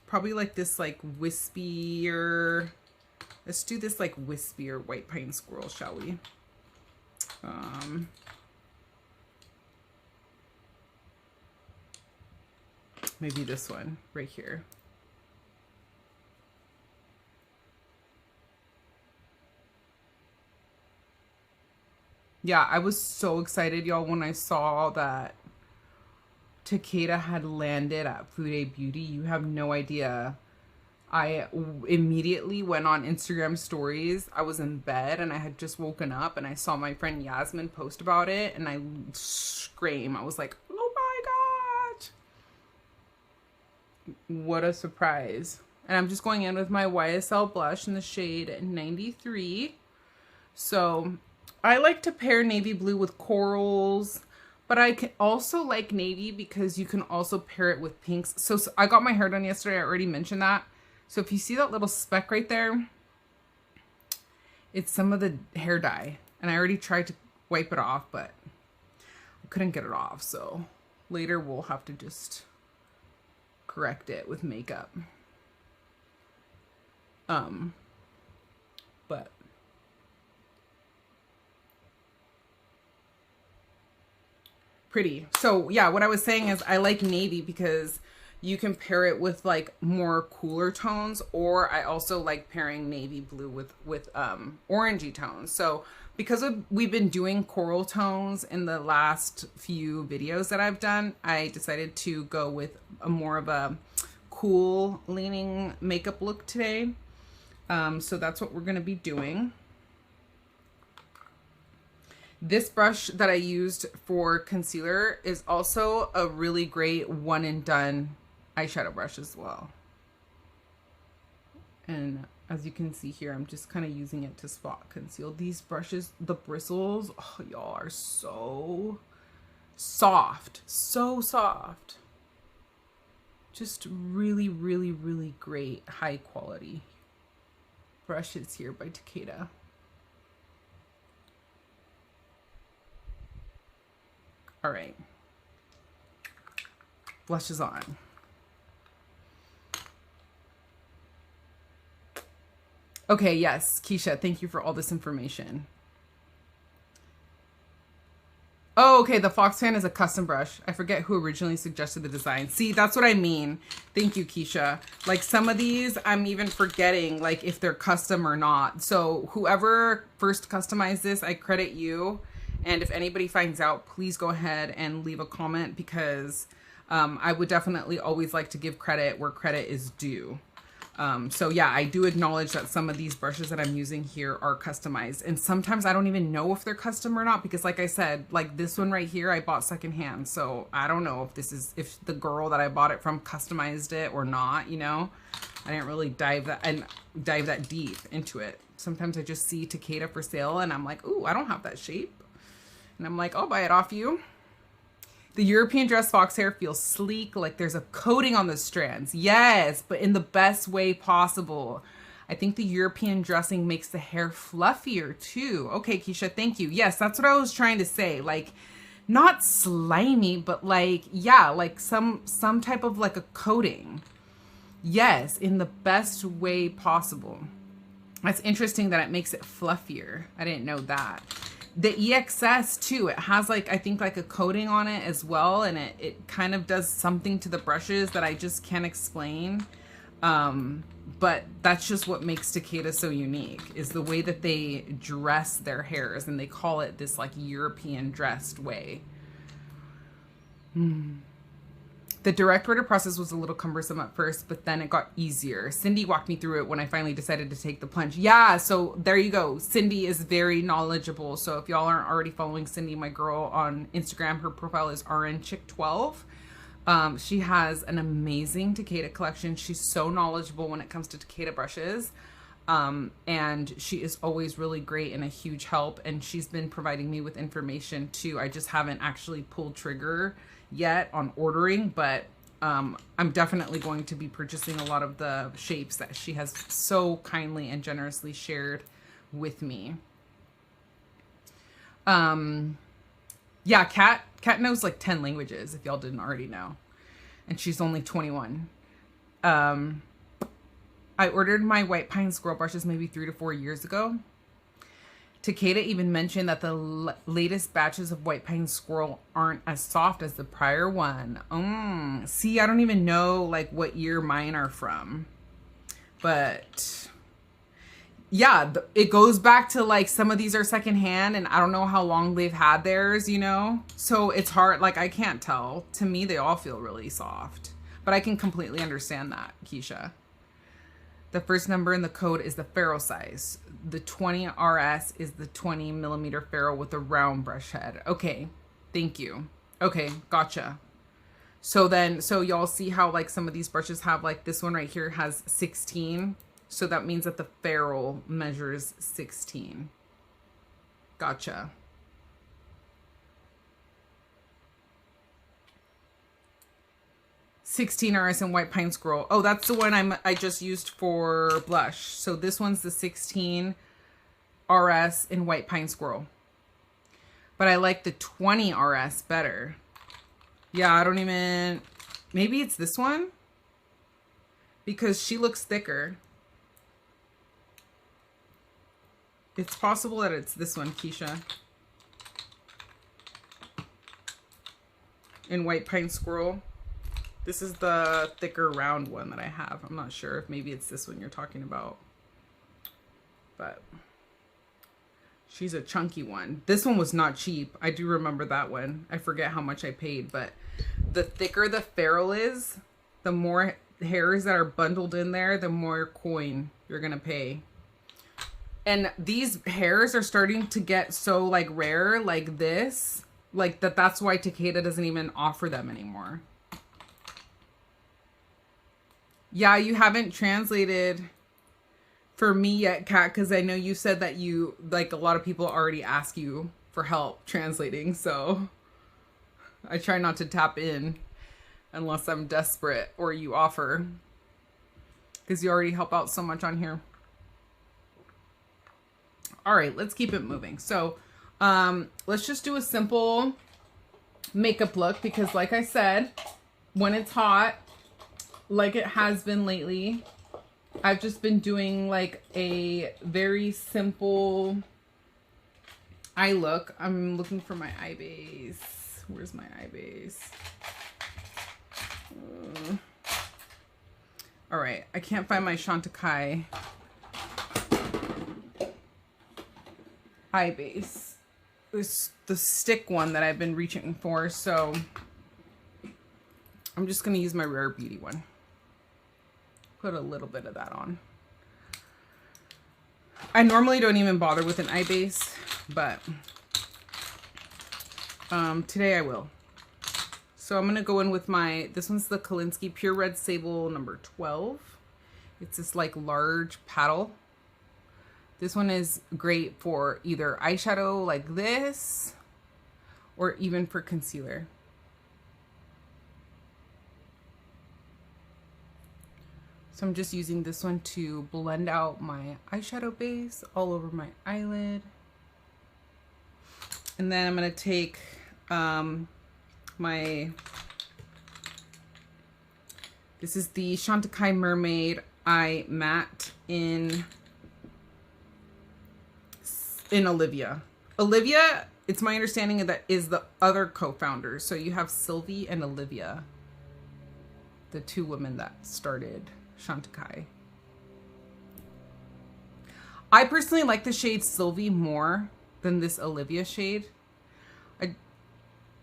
probably like this like wispier, let's do this like wispier white pine squirrel, shall we? Maybe this one right here. Yeah, I was so excited, y'all, when I saw that Takeda had landed at Fude Beauty. You have no idea. I immediately went on Instagram stories. I was in bed and I had just woken up and I saw my friend Yasmin post about it and I screamed. I was like, oh my God. What a surprise. And I'm just going in with my YSL blush in the shade 93. So I like to pair navy blue with corals, but I can also like navy because you can also pair it with pinks. So I got my hair done yesterday. I already mentioned that. So if you see that little speck right there, it's some of the hair dye. And I already tried to wipe it off, but I couldn't get it off. So later we'll have to just correct it with makeup. But pretty. So yeah, what I was saying is I like navy because you can pair it with like more cooler tones, or I also like pairing navy blue with orangey tones. So because we've been doing coral tones in the last few videos that I've done, I decided to go with a more of a cool leaning makeup look today. So that's what we're going to be doing. This brush that I used for concealer is also a really great one and done eyeshadow brush as well. And as you can see here, I'm just kind of using it to spot conceal. These brushes, the bristles, oh, y'all, are so soft, so soft. Just really, really, really great high quality brushes here by Takeda. All right, blush is on. Okay, yes, Keisha, thank you for all this information. Oh, okay, the Fox fan is a custom brush. I forget who originally suggested the design. See, that's what I mean. Thank you, Keisha. Like some of these, I'm even forgetting like if they're custom or not. So whoever first customized this, I credit you. And if anybody finds out, please go ahead and leave a comment because I would definitely always like to give credit where credit is due. So yeah, I do acknowledge that some of these brushes that I'm using here are customized. And sometimes I don't even know if they're custom or not because like I said, like this one right here, I bought secondhand. So I don't know if this is, if the girl that I bought it from customized it or not, you know. I didn't really dive that deep into it. Sometimes I just see Takeda for sale and I'm like, ooh, I don't have that shape. And I'm like, I'll buy it off you. The European dress fox hair feels sleek, like there's a coating on the strands. Yes, but in the best way possible. I think the European dressing makes the hair fluffier too. Okay, Keisha, thank you. Yes, that's what I was trying to say. Like, not slimy, but like, yeah, like some type of like a coating. Yes, in the best way possible. That's interesting that it makes it fluffier. I didn't know that. The EXS too, it has like, I think like a coating on it as well. And it kind of does something to the brushes that I just can't explain. But that's just what makes Takeda so unique, is the way that they dress their hairs, and they call it this like European dressed way. The direct order process was a little cumbersome at first, but then it got easier. Cindy walked me through it when I finally decided to take the plunge. Yeah, so there you go. Cindy is very knowledgeable. So if y'all aren't already following Cindy, my girl, on Instagram, her profile is rnchick12. She has an amazing Takeda collection. She's so knowledgeable when it comes to Takeda brushes. And she is always really great and a huge help. And she's been providing me with information too. I just haven't actually pulled trigger yet on ordering, but I'm definitely going to be purchasing a lot of the shapes that she has so kindly and generously shared with me. Yeah, Kat knows like 10 languages, if y'all didn't already know. And she's only 21. I ordered my White Pine Squirrel brushes maybe 3 to 4 years ago. Takeda even mentioned that the latest batches of White Pine Squirrel aren't as soft as the prior one. See, I don't even know like what year mine are from. But yeah, it goes back to like some of these are secondhand, and I don't know how long they've had theirs, you know? So it's hard, like I can't tell. To me, they all feel really soft. But I can completely understand that, Keisha. The first number in the code is the ferrule size. The 20 RS is the 20 millimeter ferrule with a round brush head. Okay, thank you. Okay, gotcha. So then, so y'all see how like some of these brushes have like this one right here has 16. So that means that the ferrule measures 16. Gotcha. $16 RS and White Pine Squirrel. Oh, that's the one I just used for blush. So this one's the 16 RS in White Pine Squirrel. But I like the 20 RS better. Yeah, I don't even... Maybe it's this one? Because she looks thicker. It's possible that it's this one, Keisha. In White Pine Squirrel. This is the thicker round one that I have. I'm not sure if maybe it's this one you're talking about. But she's a chunky one. This one was not cheap. I do remember that one. I forget how much I paid, but the thicker the ferrule is, the more hairs that are bundled in there, the more coin you're gonna pay. And these hairs are starting to get so like rare, like this, like that's why Takeda doesn't even offer them anymore. Yeah, you haven't translated for me yet, Kat, because I know you said that you, like a lot of people already ask you for help translating, so I try not to tap in unless I'm desperate or you offer, because you already help out so much on here. All right, let's keep it moving. So let's just do a simple makeup look, because like I said, when it's hot, like it has been lately, I've just been doing like a very simple eye look. I'm looking for my eye base. Where's my eye base? All right, I can't find my Chantecaille eye base. It's the stick one that I've been reaching for, so I'm just gonna use my Rare Beauty one. Put a little bit of that on. I normally don't even bother with an eye base, but today I will. So I'm gonna go in with my, this one's the Kolinsky Pure Red Sable number 12. It's this like large paddle. This one is great for either eyeshadow like this, or even for concealer. So I'm just using this one to blend out my eyeshadow base all over my eyelid. And then I'm gonna take this is the Chantecaille Mermaid Eye Matte in in Olivia. Olivia, it's my understanding that is the other co-founders. So you have Sylvie and Olivia, the two women that started Chantecaille. I personally like the shade Sylvie more than this Olivia shade.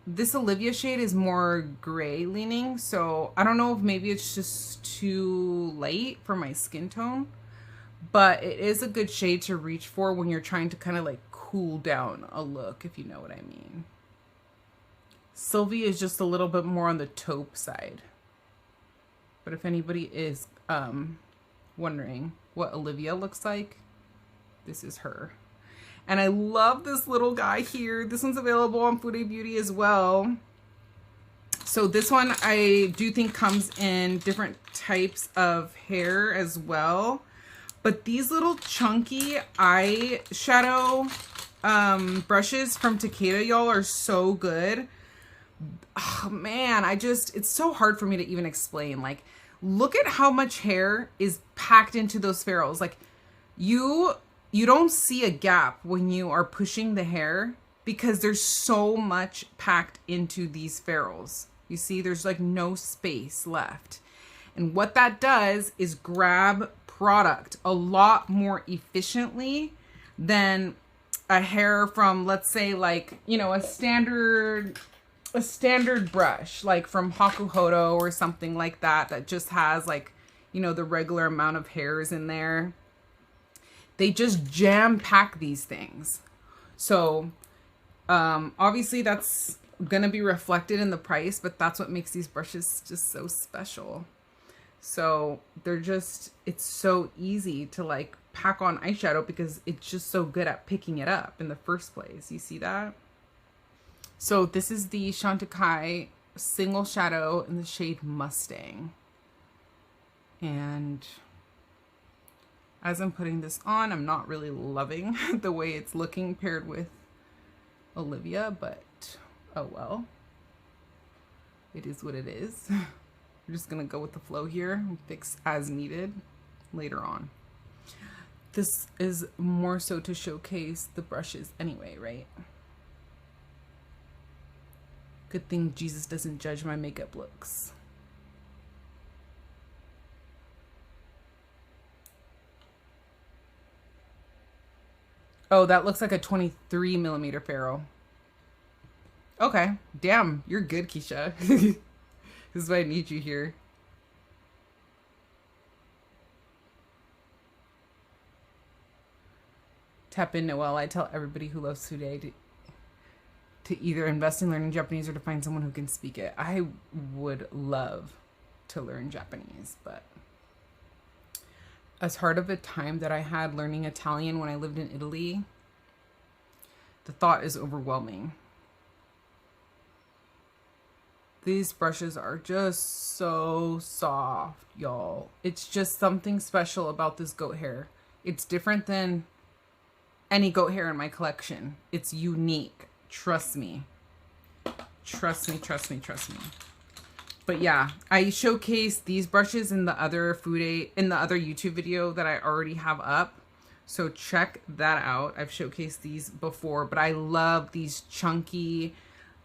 This Olivia shade is more gray leaning, so I don't know if maybe it's just too light for my skin tone, but it is a good shade to reach for when you're trying to kind of like cool down a look, if you know what I mean. Sylvie is just a little bit more on the taupe side. But if anybody is wondering what Olivia looks like, this is her. And I love this little guy here. This one's available on Food A Beauty as well. So this one I do think comes in different types of hair as well. But these little chunky eyeshadow brushes from Takeda, y'all, are so good. Oh man, it's so hard for me to even explain. Like, look at how much hair is packed into those ferrules. Like, you don't see a gap when you are pushing the hair because there's so much packed into these ferrules. You see, there's like no space left. And what that does is grab product a lot more efficiently than a hair from, let's say, like, you know, a standard brush, like from Hakuhodo or something like that, that just has like, you know, the regular amount of hairs in there. They just jam pack these things. So obviously that's gonna be reflected in the price, but that's what makes these brushes just so special. So it's so easy to like pack on eyeshadow because it's just so good at picking it up in the first place. You see that? So this is the Chantecaille single shadow in the shade Mustang. And as I'm putting this on, I'm not really loving the way it's looking paired with Olivia, but oh well. It is what it is. We're just gonna go with the flow here and fix as needed later on. This is more so to showcase the brushes anyway, right? Good thing Jesus doesn't judge my makeup looks. Oh, that looks like a 23 millimeter ferrule. Okay, damn, you're good, Keisha. This is why I need you here. Tap in, Noelle. I tell everybody who loves Fude to either invest in learning Japanese or to find someone who can speak it. I would love to learn Japanese, but as hard of a time that I had learning Italian when I lived in Italy, the thought is overwhelming. These brushes are just so soft, y'all. It's just something special about this goat hair. It's different than any goat hair in my collection. It's unique. Trust me. Trust me, trust me, trust me. But yeah, I showcased these brushes in the other YouTube video that I already have up. So check that out. I've showcased these before, but I love these chunky,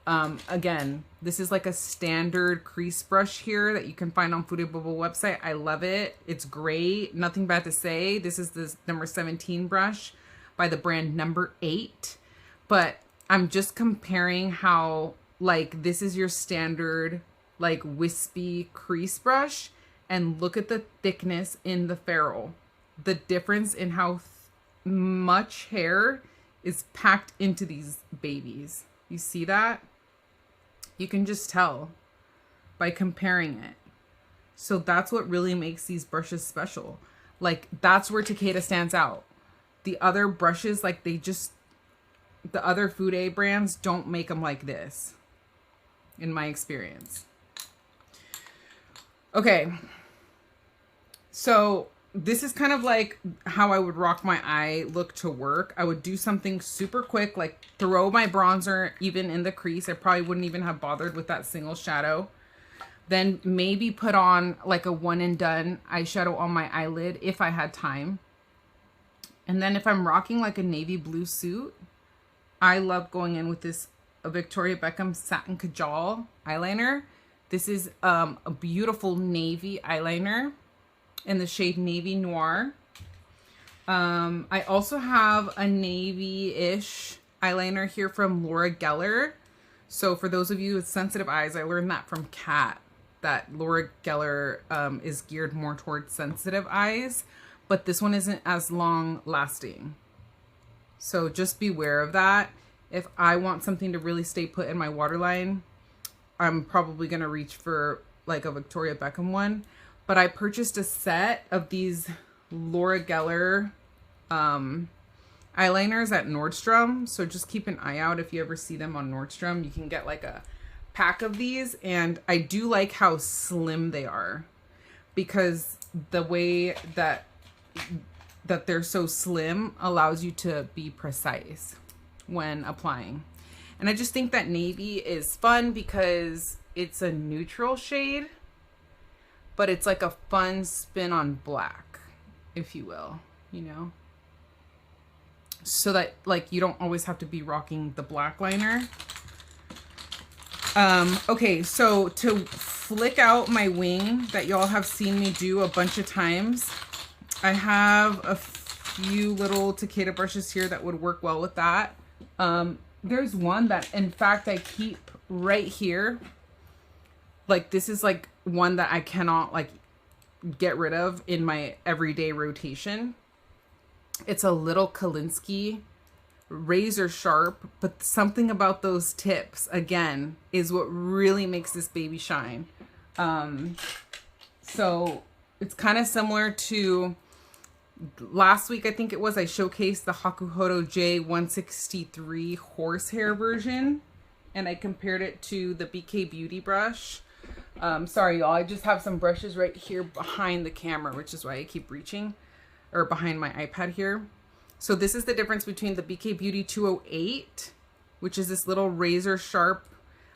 again, this is like a standard crease brush here that you can find on Fude Bubble website. I love it. It's great. Nothing bad to say. This is the number 17 brush by the brand Number 8. But I'm just comparing how, like, this is your standard, like, wispy crease brush, and look at the thickness in the ferrule. The difference in how much hair is packed into these babies. You see that? You can just tell by comparing it. So that's what really makes these brushes special. Like, that's where Takeda stands out. The other brushes, like, the other Fude brands don't make them like this, in my experience. Okay, so this is kind of like how I would rock my eye look to work. I would do something super quick, like throw my bronzer even in the crease. I probably wouldn't even have bothered with that single shadow. Then maybe put on like a one and done eyeshadow on my eyelid if I had time. And then if I'm rocking like a navy blue suit, I love going in with this Victoria Beckham Satin Kajal eyeliner. This is a beautiful navy eyeliner in the shade Navy Noir. I also have a navy-ish eyeliner here from Laura Geller. So for those of you with sensitive eyes, I learned that from Kat, that Laura Geller is geared more towards sensitive eyes, but this one isn't as long lasting. So just beware of that. If I want something to really stay put in my waterline, I'm probably going to reach for like a Victoria Beckham one. But I purchased a set of these Laura Geller eyeliners at Nordstrom. So just keep an eye out if you ever see them on Nordstrom. You can get like a pack of these. And I do like how slim they are, because the way that they're so slim allows you to be precise when applying. And I just think that navy is fun because it's a neutral shade, but it's like a fun spin on black, if you will, you know? So that like you don't always have to be rocking the black liner. Okay, so to flick out my wing that y'all have seen me do a bunch of times, I have a few little Takeda brushes here that would work well with that. There's one that in fact I keep right here. Like this is like one that I cannot like get rid of in my everyday rotation. It's a little Kolinsky razor sharp, but something about those tips again is what really makes this baby shine. So it's kind of similar to last week, I think it was, I showcased the Hakuhodo J163 horsehair version, and I compared it to the BK Beauty brush. Sorry, y'all, I just have some brushes right here behind the camera, which is why I keep reaching, or behind my iPad here. So this is the difference between the BK Beauty 208, which is this little razor sharp.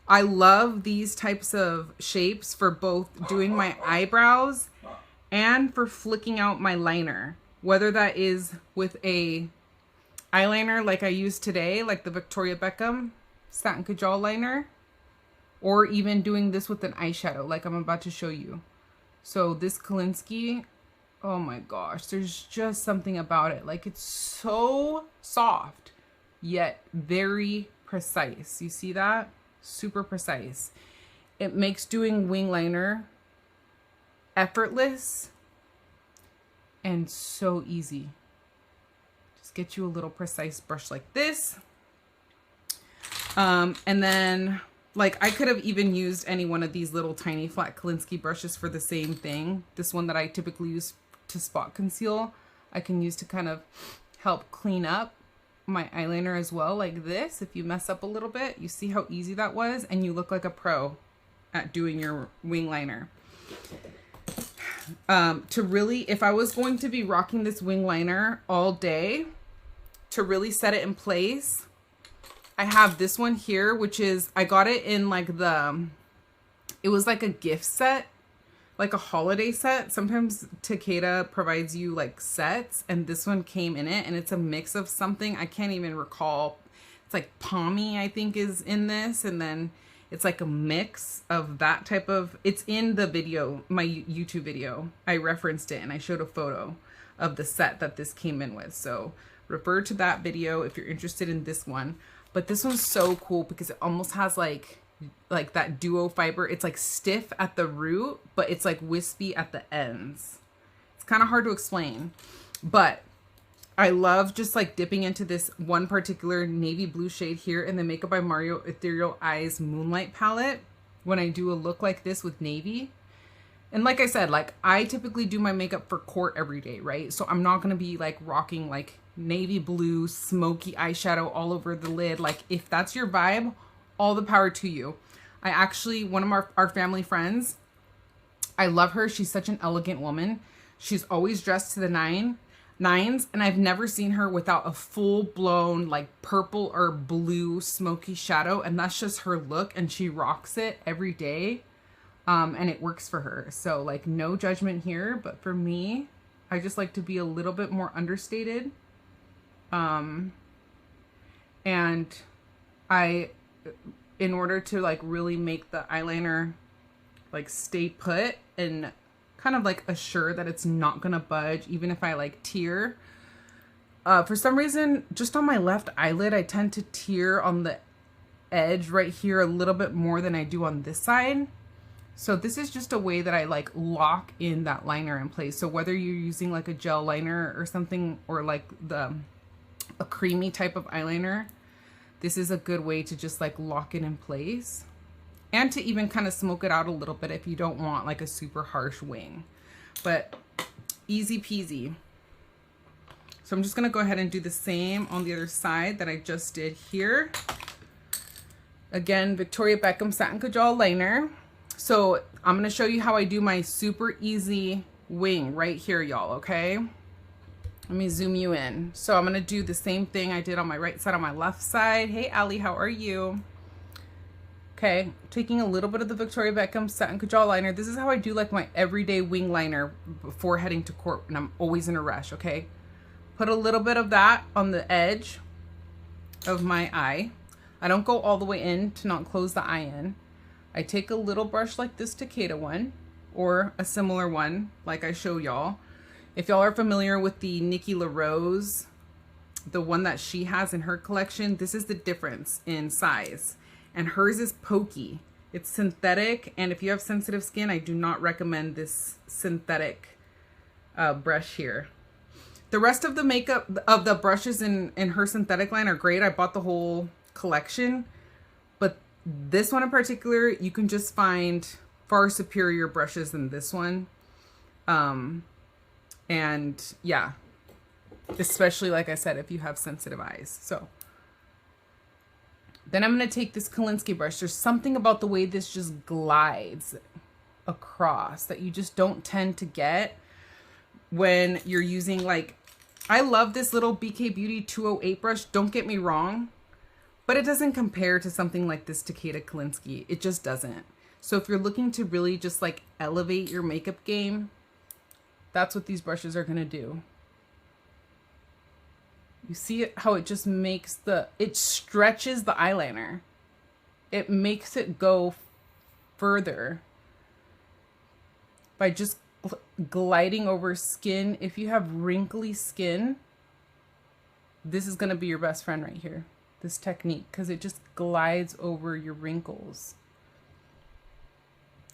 I love these types of shapes for both doing my eyebrows and for flicking out my liner. Whether that is with a eyeliner like I used today, like the Victoria Beckham Satin Kajal liner, or even doing this with an eyeshadow like I'm about to show you. So this Kolinsky, oh my gosh, there's just something about it. Like it's so soft, yet very precise. You see that? Super precise. It makes doing wing liner effortless and so easy. Just get you a little precise brush like this. And then like I could have even used any one of these little tiny flat Kolinsky brushes for the same thing. This one that I typically use to spot conceal, I can use to kind of help clean up my eyeliner as well, like this. If you mess up a little bit, you see how easy that was, and you look like a pro at doing your wing liner. To really, if I was going to be rocking this wing liner all day, to really set it in place, I have this one here, which is, I got it in like it was like a gift set, like a holiday set. Sometimes Takeda provides you like sets, and this one came in it, and it's a mix of something. I can't even recall. It's like Pommy, I think, is in this, and then it's like a mix of that type of, it's in the video, my YouTube video. I referenced it and I showed a photo of the set that this came in with. So refer to that video if you're interested in this one. But this one's so cool because it almost has like that duo fiber. It's like stiff at the root, but it's like wispy at the ends. It's kind of hard to explain, but I love just like dipping into this one particular navy blue shade here in the Makeup by Mario Ethereal Eyes Moonlight palette when I do a look like this with navy. And like I said, like I typically do my makeup for court every day, right? So I'm not going to be like rocking like navy blue smoky eyeshadow all over the lid. Like if that's your vibe, all the power to you. I actually, one of our family friends, I love her. She's such an elegant woman. She's always dressed to the nines, and I've never seen her without a full-blown like purple or blue smoky shadow, and that's just her look, and she rocks it every day, and it works for her. So like no judgment here, but for me, I just like to be a little bit more understated And in order to like really make the eyeliner like stay put and kind of like assure that it's not gonna budge even if I like tear. For some reason, just on my left eyelid, I tend to tear on the edge right here a little bit more than I do on this side. So this is just a way that I like lock in that liner in place. So whether you're using like a gel liner or something, or like a creamy type of eyeliner, this is a good way to just like lock it in place. And to even kind of smoke it out a little bit if you don't want like a super harsh wing. But easy peasy. So I'm just going to go ahead and do the same on the other side that I just did here. Again, Victoria Beckham Satin Kajal Liner. So I'm going to show you how I do my super easy wing right here, y'all, okay? Let me zoom you in. So I'm going to do the same thing I did on my right side on my left side. Hey, Allie, how are you? Okay, taking a little bit of the Victoria Beckham Satin Kajal Liner. This is how I do like my everyday wing liner before heading to court, and I'm always in a rush, okay? Put a little bit of that on the edge of my eye. I don't go all the way in to not close the eye in. I take a little brush like this Takeda one, or a similar one like I show y'all. If y'all are familiar with the Nikki LaRose, the one that she has in her collection, this is the difference in size. And hers is pokey. It's synthetic, and if you have sensitive skin, I do not recommend this synthetic brush here. The rest of the makeup of the brushes in her synthetic line are great. I bought the whole collection, but this one in particular, you can just find far superior brushes than this one. And yeah, especially like I said, if you have sensitive eyes. So then I'm going to take this Kolinsky brush. There's something about the way this just glides across that you just don't tend to get when you're using like, I love this little BK Beauty 208 brush. Don't get me wrong, but it doesn't compare to something like this Takeda Kolinsky. It just doesn't. So if you're looking to really just like elevate your makeup game, that's what these brushes are going to do. You see it, how it just makes it stretches the eyeliner. It makes it go further by just gliding over skin. If you have wrinkly skin, this is going to be your best friend right here, this technique, because it just glides over your wrinkles.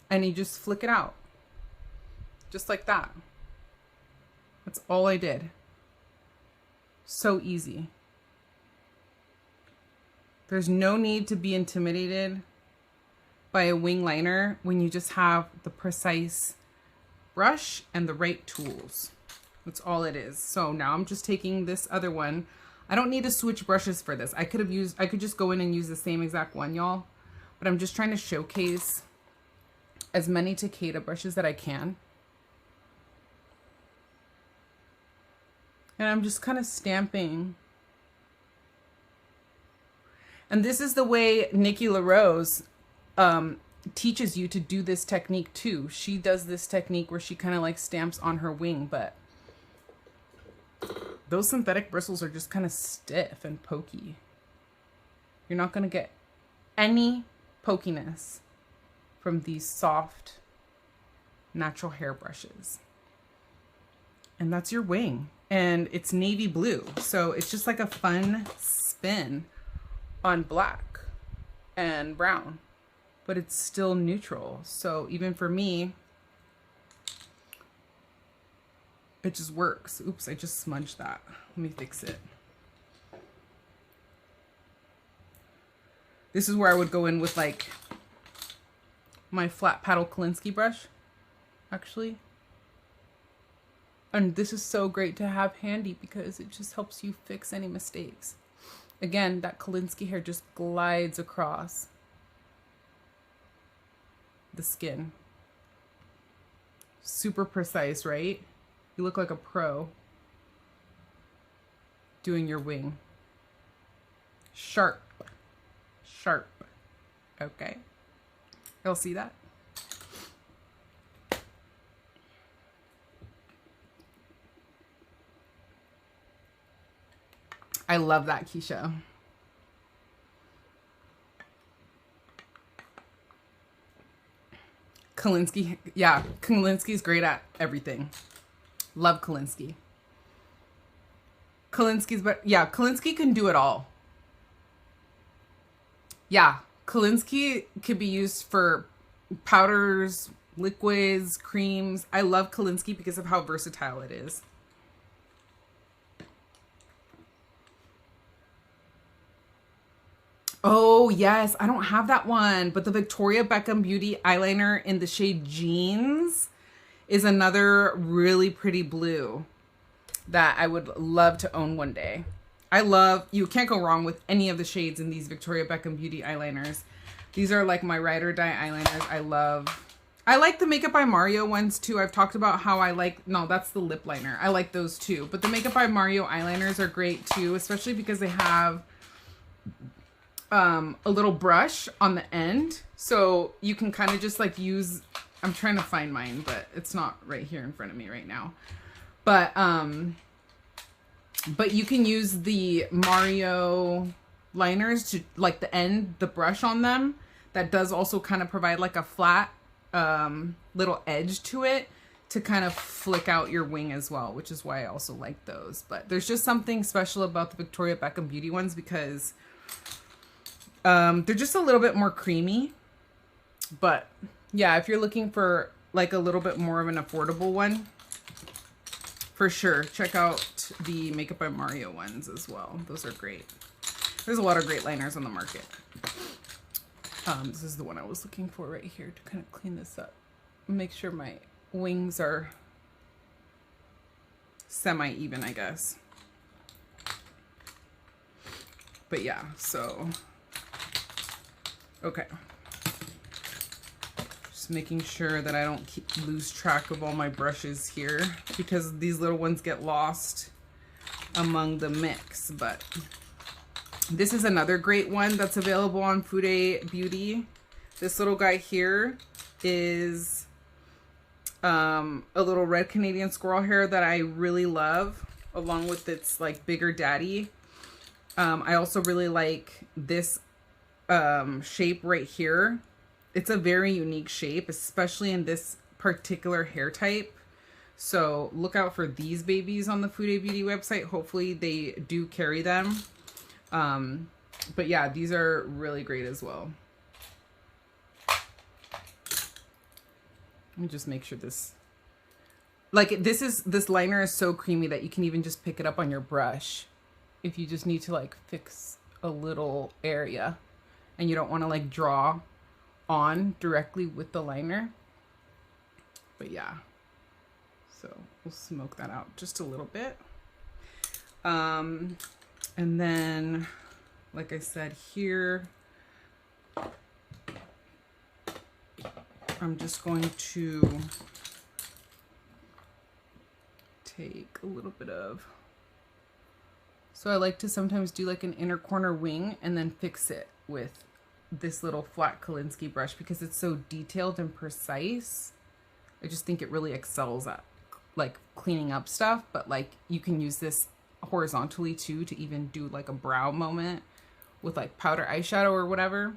And you just flick it out. Just like that. That's all I did. So easy. There's no need to be intimidated by a wing liner when you just have the precise brush and the right tools. That's all it is. So now I'm just taking this other one. I don't need to switch brushes for this. I could just go in and use the same exact one, y'all. But I'm just trying to showcase as many Takeda brushes that I can. And I'm just kind of stamping. And this is the way Nikki LaRose teaches you to do this technique too. She does this technique where she kind of like stamps on her wing, but those synthetic bristles are just kind of stiff and pokey. You're not going to get any pokiness from these soft natural hair brushes. And that's your wing. And it's navy blue, so it's just like a fun spin on black and brown, but it's still neutral. So even for me, it just works. Oops, I just smudged that. Let me fix it. This is where I would go in with like my flat paddle Kolinsky brush, actually. And this is so great to have handy because it just helps you fix any mistakes. Again, that Kolinsky hair just glides across the skin. Super precise, right? You look like a pro doing your wing. Sharp. Sharp. Okay. Y'all see that? I love that, Keisha. Kalinsky, yeah, Kalinsky's great at everything. Love Kalinsky. But yeah, Kalinsky can do it all. Yeah, Kalinsky could be used for powders, liquids, creams. I love Kalinsky because of how versatile it is. Oh, yes. I don't have that one. But the Victoria Beckham Beauty eyeliner in the shade Jeans is another really pretty blue that I would love to own one day. You can't go wrong with any of the shades in these Victoria Beckham Beauty eyeliners. These are like my ride or die eyeliners. I like the Makeup by Mario ones too. I've talked about how no, that's the lip liner. I like those too. But the Makeup by Mario eyeliners are great too, especially because they have a little brush on the end, so you can kind of just like use, I'm trying to find mine, but it's not right here in front of me right now, but you can use the Mario liners to like the brush on them that does also kind of provide like a flat little edge to it to kind of flick out your wing as well, which is why I also like those. But there's just something special about the Victoria Beckham Beauty ones because they're just a little bit more creamy. But yeah, if you're looking for like a little bit more of an affordable one, for sure, check out the Makeup by Mario ones as well. Those are great. There's a lot of great liners on the market. This is the one I was looking for right here to kind of clean this up. Make sure my wings are semi-even, I guess. But yeah, so... Okay. Just making sure that I don't lose track of all my brushes here because these little ones get lost among the mix. But this is another great one that's available on Fude Beauty. This little guy here is a little red Canadian squirrel hair that I really love, along with its like bigger daddy. I also really like this shape right here. It's a very unique shape, especially in this particular hair type. So look out for these babies on the Fude Beauty website. Hopefully they do carry them. But yeah, these are really great as well. Let me just make sure this liner is so creamy that you can even just pick it up on your brush if you just need to like fix a little area and you don't want to like draw on directly with the liner. But yeah, so we'll smoke that out just a little bit. And then, like I said here, I'm just going to take a little bit of, so I like to sometimes do like an inner corner wing and then fix it with this little flat Kalinsky brush because it's so detailed and precise. I just think it really excels at like cleaning up stuff, but like you can use this horizontally too to even do like a brow moment with like powder eyeshadow or whatever.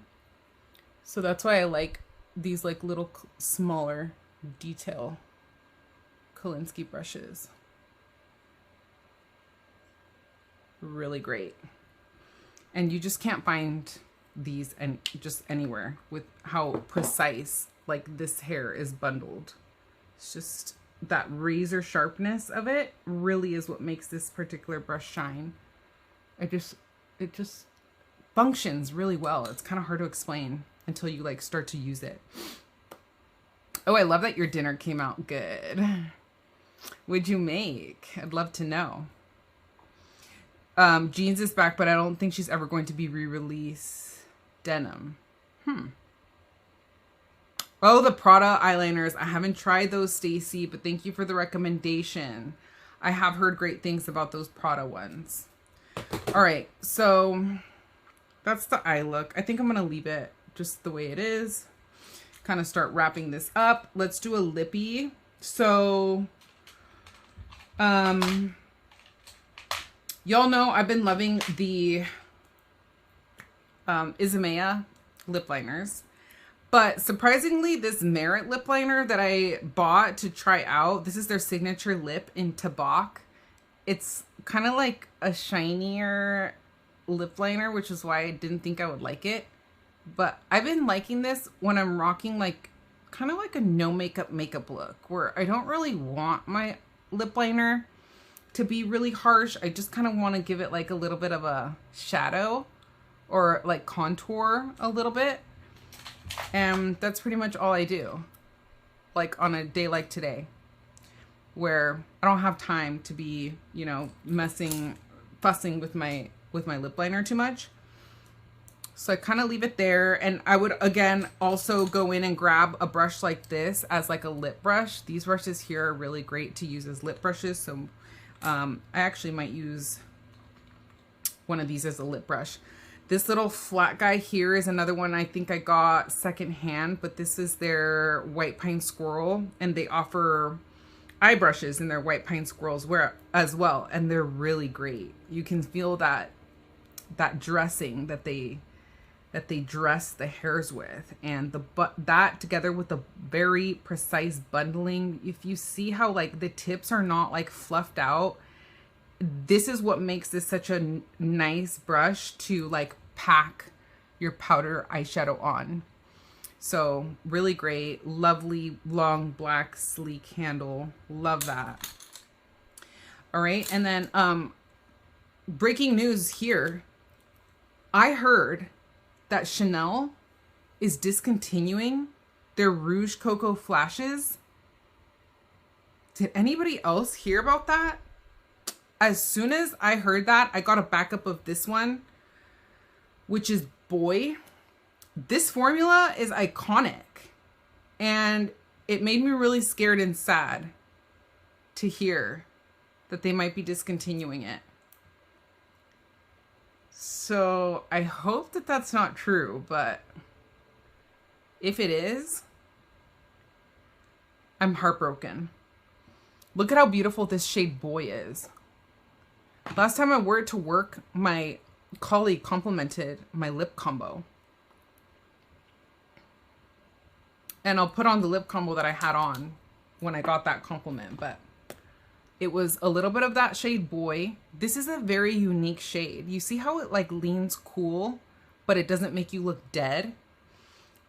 So that's why I like these like little smaller detail Kalinsky brushes. Really great. And you just can't find these and just anywhere with how precise like this hair is bundled. It's just that razor sharpness of it really is what makes this particular brush shine. It just functions really well. It's kind of hard to explain until you like start to use it. Oh, I love that your dinner came out good. What'd you make? I'd love to know. Jeans is back, but I don't think she's ever going to be re-release denim. Oh, the Prada eyeliners. I haven't tried those, Stacy, but thank you for the recommendation. I have heard great things about those Prada ones. All right, so that's the eye look. I think I'm going to leave it just the way it is. Kind of start wrapping this up. Let's do a lippy. So, Y'all know I've been loving the Izumaya lip liners. But surprisingly, this Merit lip liner that I bought to try out, this is their signature lip in Tabak. It's kind of like a shinier lip liner, which is why I didn't think I would like it. But I've been liking this when I'm rocking like kind of like a no makeup look, where I don't really want my lip liner to be really harsh. I just kind of want to give it like a little bit of a shadow or like contour a little bit. And that's pretty much all I do, like on a day like today, where I don't have time to be, you know, fussing with my lip liner too much. So I kind of leave it there. And I would, again, also go in and grab a brush like this as like a lip brush. These brushes here are really great to use as lip brushes. So I actually might use one of these as a lip brush. This little flat guy here is another one I think I got secondhand, but this is their White Pine Squirrel, and they offer eye brushes in their White Pine Squirrels as well, and they're really great. You can feel that dressing that they dress the hairs with, and that together with the very precise bundling. If you see how like the tips are not like fluffed out, this is what makes this such a nice brush to like pack your powder eyeshadow on. So really great, lovely long black sleek handle. Love that. All right, and then breaking news here. I heard that Chanel is discontinuing their Rouge Coco Flashes. Did anybody else hear about that? As soon as I heard that, I got a backup of this one, which is Boy. This formula is iconic, and it made me really scared and sad to hear that they might be discontinuing it. So I hope that that's not true, but if it is, I'm heartbroken. Look at how beautiful this shade Boy is. Last time I wore it to work, my colleague complimented my lip combo. And I'll put on the lip combo that I had on when I got that compliment, but it was a little bit of that shade Boy. This is a very unique shade. You see how it like leans cool, but it doesn't make you look dead?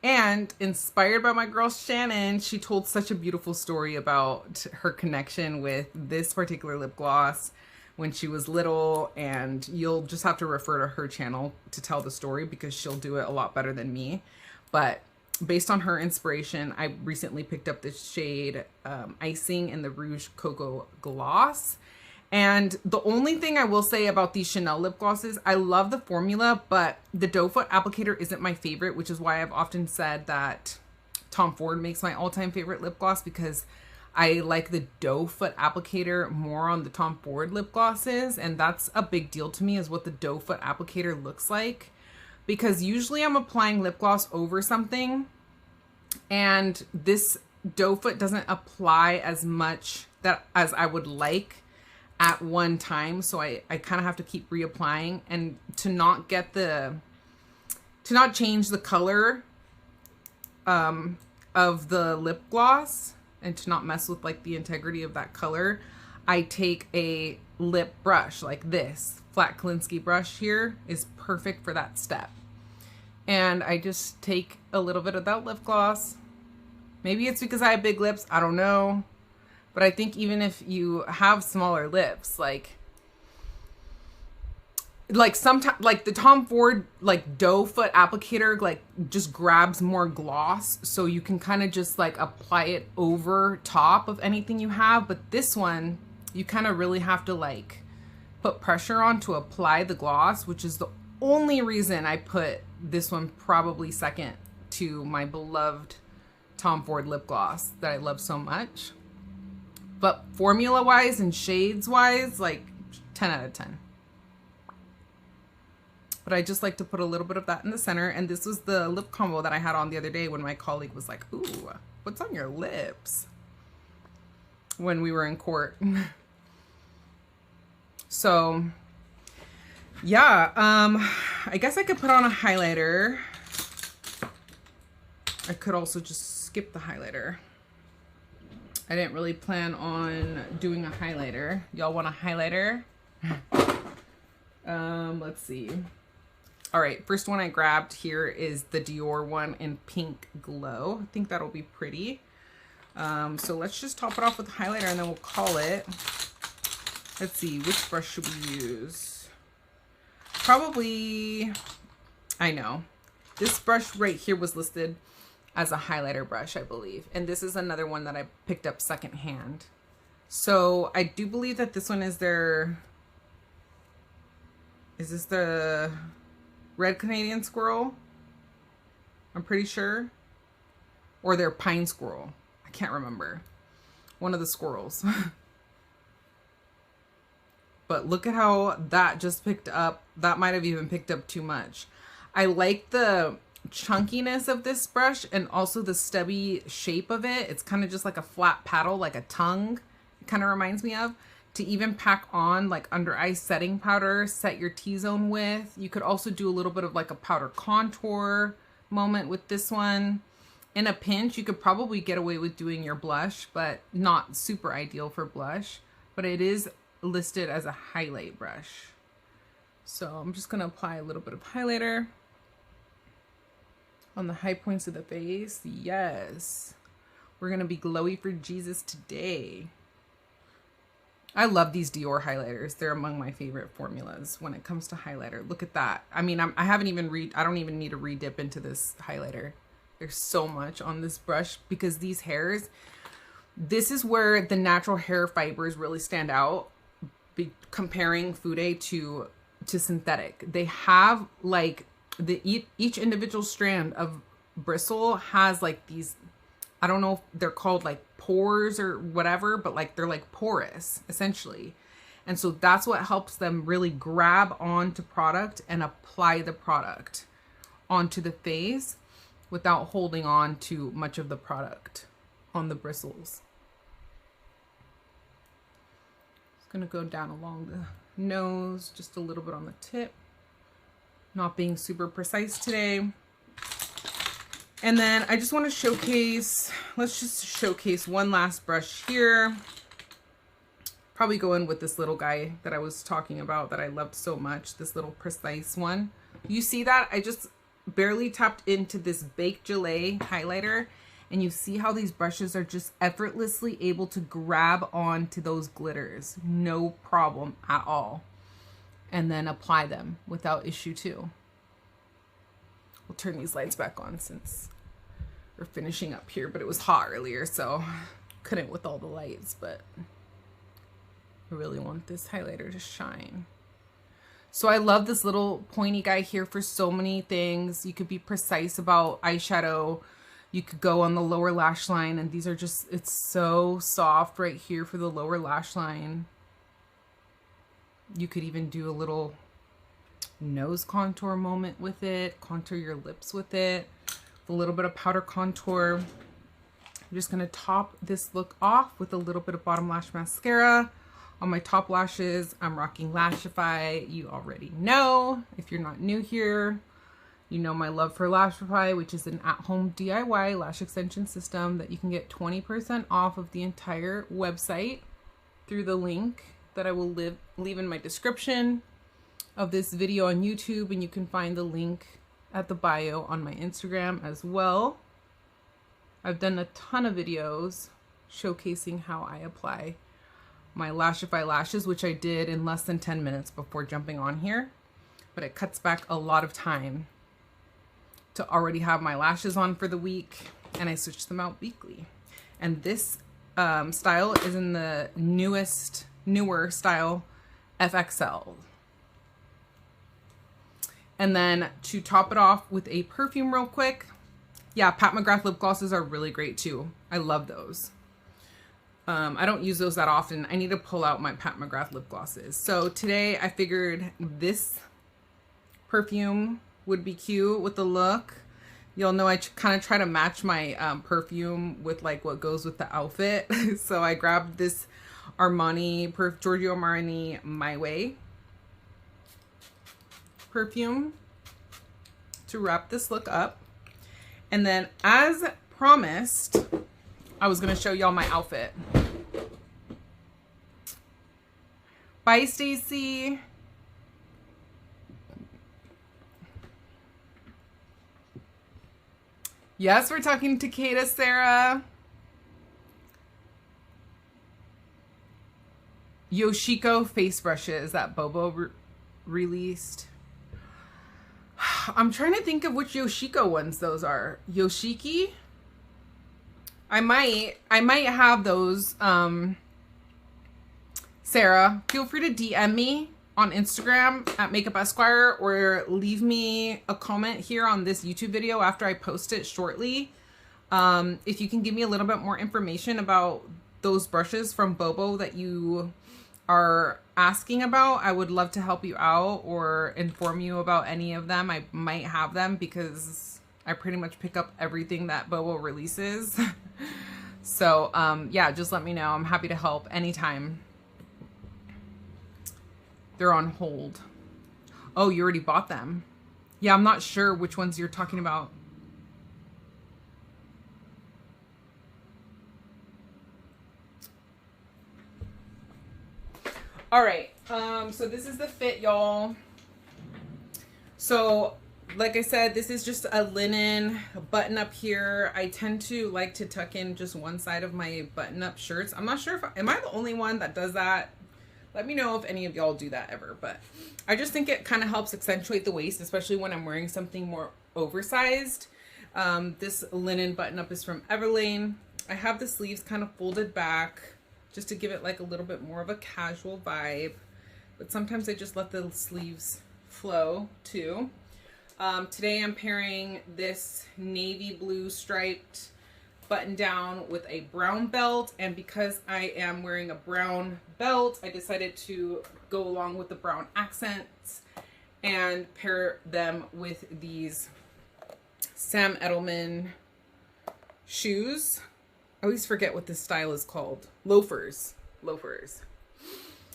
And inspired by my girl Shannon, she told such a beautiful story about her connection with this particular lip gloss when she was little, and you'll just have to refer to her channel to tell the story because she'll do it a lot better than me. But based on her inspiration, I recently picked up this shade Icing in the Rouge Coco Gloss. And the only thing I will say about these Chanel lip glosses, I love the formula, but the doe foot applicator isn't my favorite, which is why I've often said that Tom Ford makes my all-time favorite lip gloss, because I like the doe foot applicator more on the Tom Ford lip glosses. And that's a big deal to me, is what the doe foot applicator looks like. Because usually I'm applying lip gloss over something, and this doe foot doesn't apply as much as I would like at one time. So I kind of have to keep reapplying, and to not change the color of the lip gloss, and to not mess with like the integrity of that color, I take a lip brush like this. Flat Kolinsky brush here is perfect for that step. And I just take a little bit of that lip gloss. Maybe it's because I have big lips, I don't know. But I think even if you have smaller lips, like sometimes, like the Tom Ford like doe foot applicator like just grabs more gloss, so you can kind of just like apply it over top of anything you have. But this one, you kind of really have to like put pressure on to apply the gloss, which is the only reason I put this one probably second to my beloved Tom Ford lip gloss that I love so much. But formula wise and shades wise, like 10 out of 10. But I just like to put a little bit of that in the center. And this was the lip combo that I had on the other day when my colleague was like, ooh, what's on your lips? When we were in court. So Yeah, I guess I could put on a highlighter. I could also just skip the highlighter. I didn't really plan on doing a highlighter. Y'all want a highlighter? Let's see. All right, first one I grabbed here is the Dior one in Pink Glow. I think that'll be pretty. So let's just top it off with a highlighter and then we'll call it. Let's see, which brush should we use? Probably, I know. This brush right here was listed as a highlighter brush, I believe. And this is another one that I picked up secondhand. So I do believe that this one is their, is this the Red Canadian Squirrel? I'm pretty sure. Or their Pine Squirrel. I can't remember. One of the squirrels. But look at how that just picked up. That might have even picked up too much. I like the chunkiness of this brush and also the stubby shape of it. It's kind of just like a flat paddle, like a tongue. It kind of reminds me of. To even pack on like under eye setting powder, set your T-zone with. You could also do a little bit of like a powder contour moment with this one. In a pinch, you could probably get away with doing your blush, but not super ideal for blush. But it is listed as a highlight brush. So I'm just gonna apply a little bit of highlighter on the high points of the face. Yes, we're gonna be glowy for Jesus today. I love these Dior highlighters. They're among my favorite formulas when it comes to highlighter. Look at that. I mean, I don't even need to re-dip into this highlighter. There's so much on this brush because these hairs, this is where the natural hair fibers really stand out. Comparing Fude to synthetic, they have like each individual strand of bristle has like these, I don't know if they're called like pores or whatever, but like they're like porous essentially. And so that's what helps them really grab onto product and apply the product onto the face without holding on to much of the product on the bristles. It's gonna go down along the nose, just a little bit on the tip. Not being super precise today. And then I just want to showcase, let's just showcase one last brush here. Probably go in with this little guy that I was talking about that I loved so much, this little precise one. You see that? I just barely tapped into this Baked Gelée highlighter, and you see how these brushes are just effortlessly able to grab onto those glitters. No problem at all. And then apply them without issue too. We'll turn these lights back on since we're finishing up here, but it was hot earlier, so couldn't with all the lights, but I really want this highlighter to shine. So I love this little pointy guy here for so many things. You could be precise about eyeshadow. You could go on the lower lash line, and these are just, it's so soft right here for the lower lash line. You could even do a little nose contour moment with it, contour your lips with it, a little bit of powder contour. I'm just gonna top this look off with a little bit of bottom lash mascara. On my top lashes, I'm rocking Lashify. You already know. If you're not new here, you know my love for Lashify, which is an at-home DIY lash extension system that you can get 20% off of the entire website through the link that I will leave in my description of this video on YouTube, and you can find the link at the bio on my Instagram as well. I've done a ton of videos showcasing how I apply my Lashify lashes, which I did in less than 10 minutes before jumping on here, but it cuts back a lot of time to already have my lashes on for the week, and I switch them out weekly. And this style is in the newer style FXL. And then to top it off with a perfume real quick. Yeah, Pat McGrath lip glosses are really great too. I love those. I don't use those that often. I need to pull out my Pat McGrath lip glosses. So today I figured this perfume would be cute with the look. You'll know I kind of try to match my perfume with like what goes with the outfit. So I grabbed this Giorgio Armani My Way. perfume to wrap this look up. And then, as promised, I was going to show y'all my outfit. Bye, Stacy. Yes, we're talking Takeda, Sarah. Yoshiko face brushes that Bobo released. I'm trying to think of which Yoshiko ones those are. Yoshiki? I might have those. Sarah, feel free to DM me on Instagram at MakeupEsquire, or leave me a comment here on this YouTube video after I post it shortly. If you can give me a little bit more information about those brushes from Bobo that you are asking about, I would love to help you out or inform you about any of them. I might have them because I pretty much pick up everything that Bobo releases. So yeah, just let me know. I'm happy to help anytime. They're on hold. Oh, you already bought them. Yeah, I'm not sure which ones you're talking about. All right, so this is the fit, y'all. So, like I said, this is just a linen button up here. I tend to like to tuck in just one side of my button up shirts. I'm not sure if, am I the only one that does that? Let me know if any of y'all do that ever, but I just think it kind of helps accentuate the waist, especially when I'm wearing something more oversized. This linen button up is from Everlane. I have the sleeves kind of folded back just to give it like a little bit more of a casual vibe, but sometimes I just let the sleeves flow too. Today I'm pairing this navy blue striped button down with a brown belt, and because I am wearing a brown belt, I decided to go along with the brown accents and pair them with these Sam Edelman shoes. I always forget what this style is called. Loafers.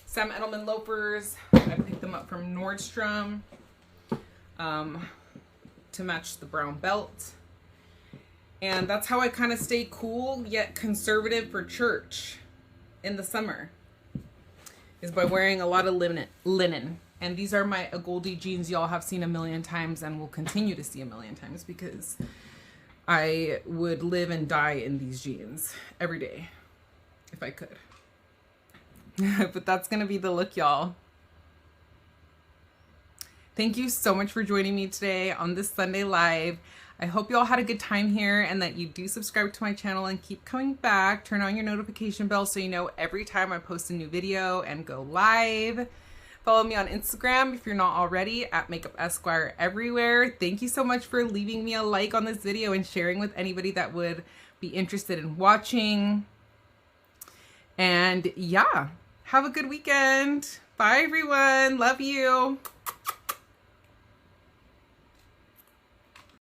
Sam Edelman loafers. I picked them up from Nordstrom to match the brown belt. And that's how I kind of stay cool yet conservative for church in the summer, is by wearing a lot of linen. And these are my Goldie jeans y'all have seen a million times and will continue to see a million times, because I would live and die in these jeans every day if I could. But that's going to be the look, y'all. Thank you so much for joining me today on this Sunday live. I hope you all had a good time here, and that you do subscribe to my channel and keep coming back. Turn on your notification bell so you know every time I post a new video and go live. Follow me on Instagram if you're not already, at MakeupEsquire everywhere. Thank you so much for leaving me a like on this video and sharing with anybody that would be interested in watching. And yeah, have a good weekend. Bye everyone. Love you.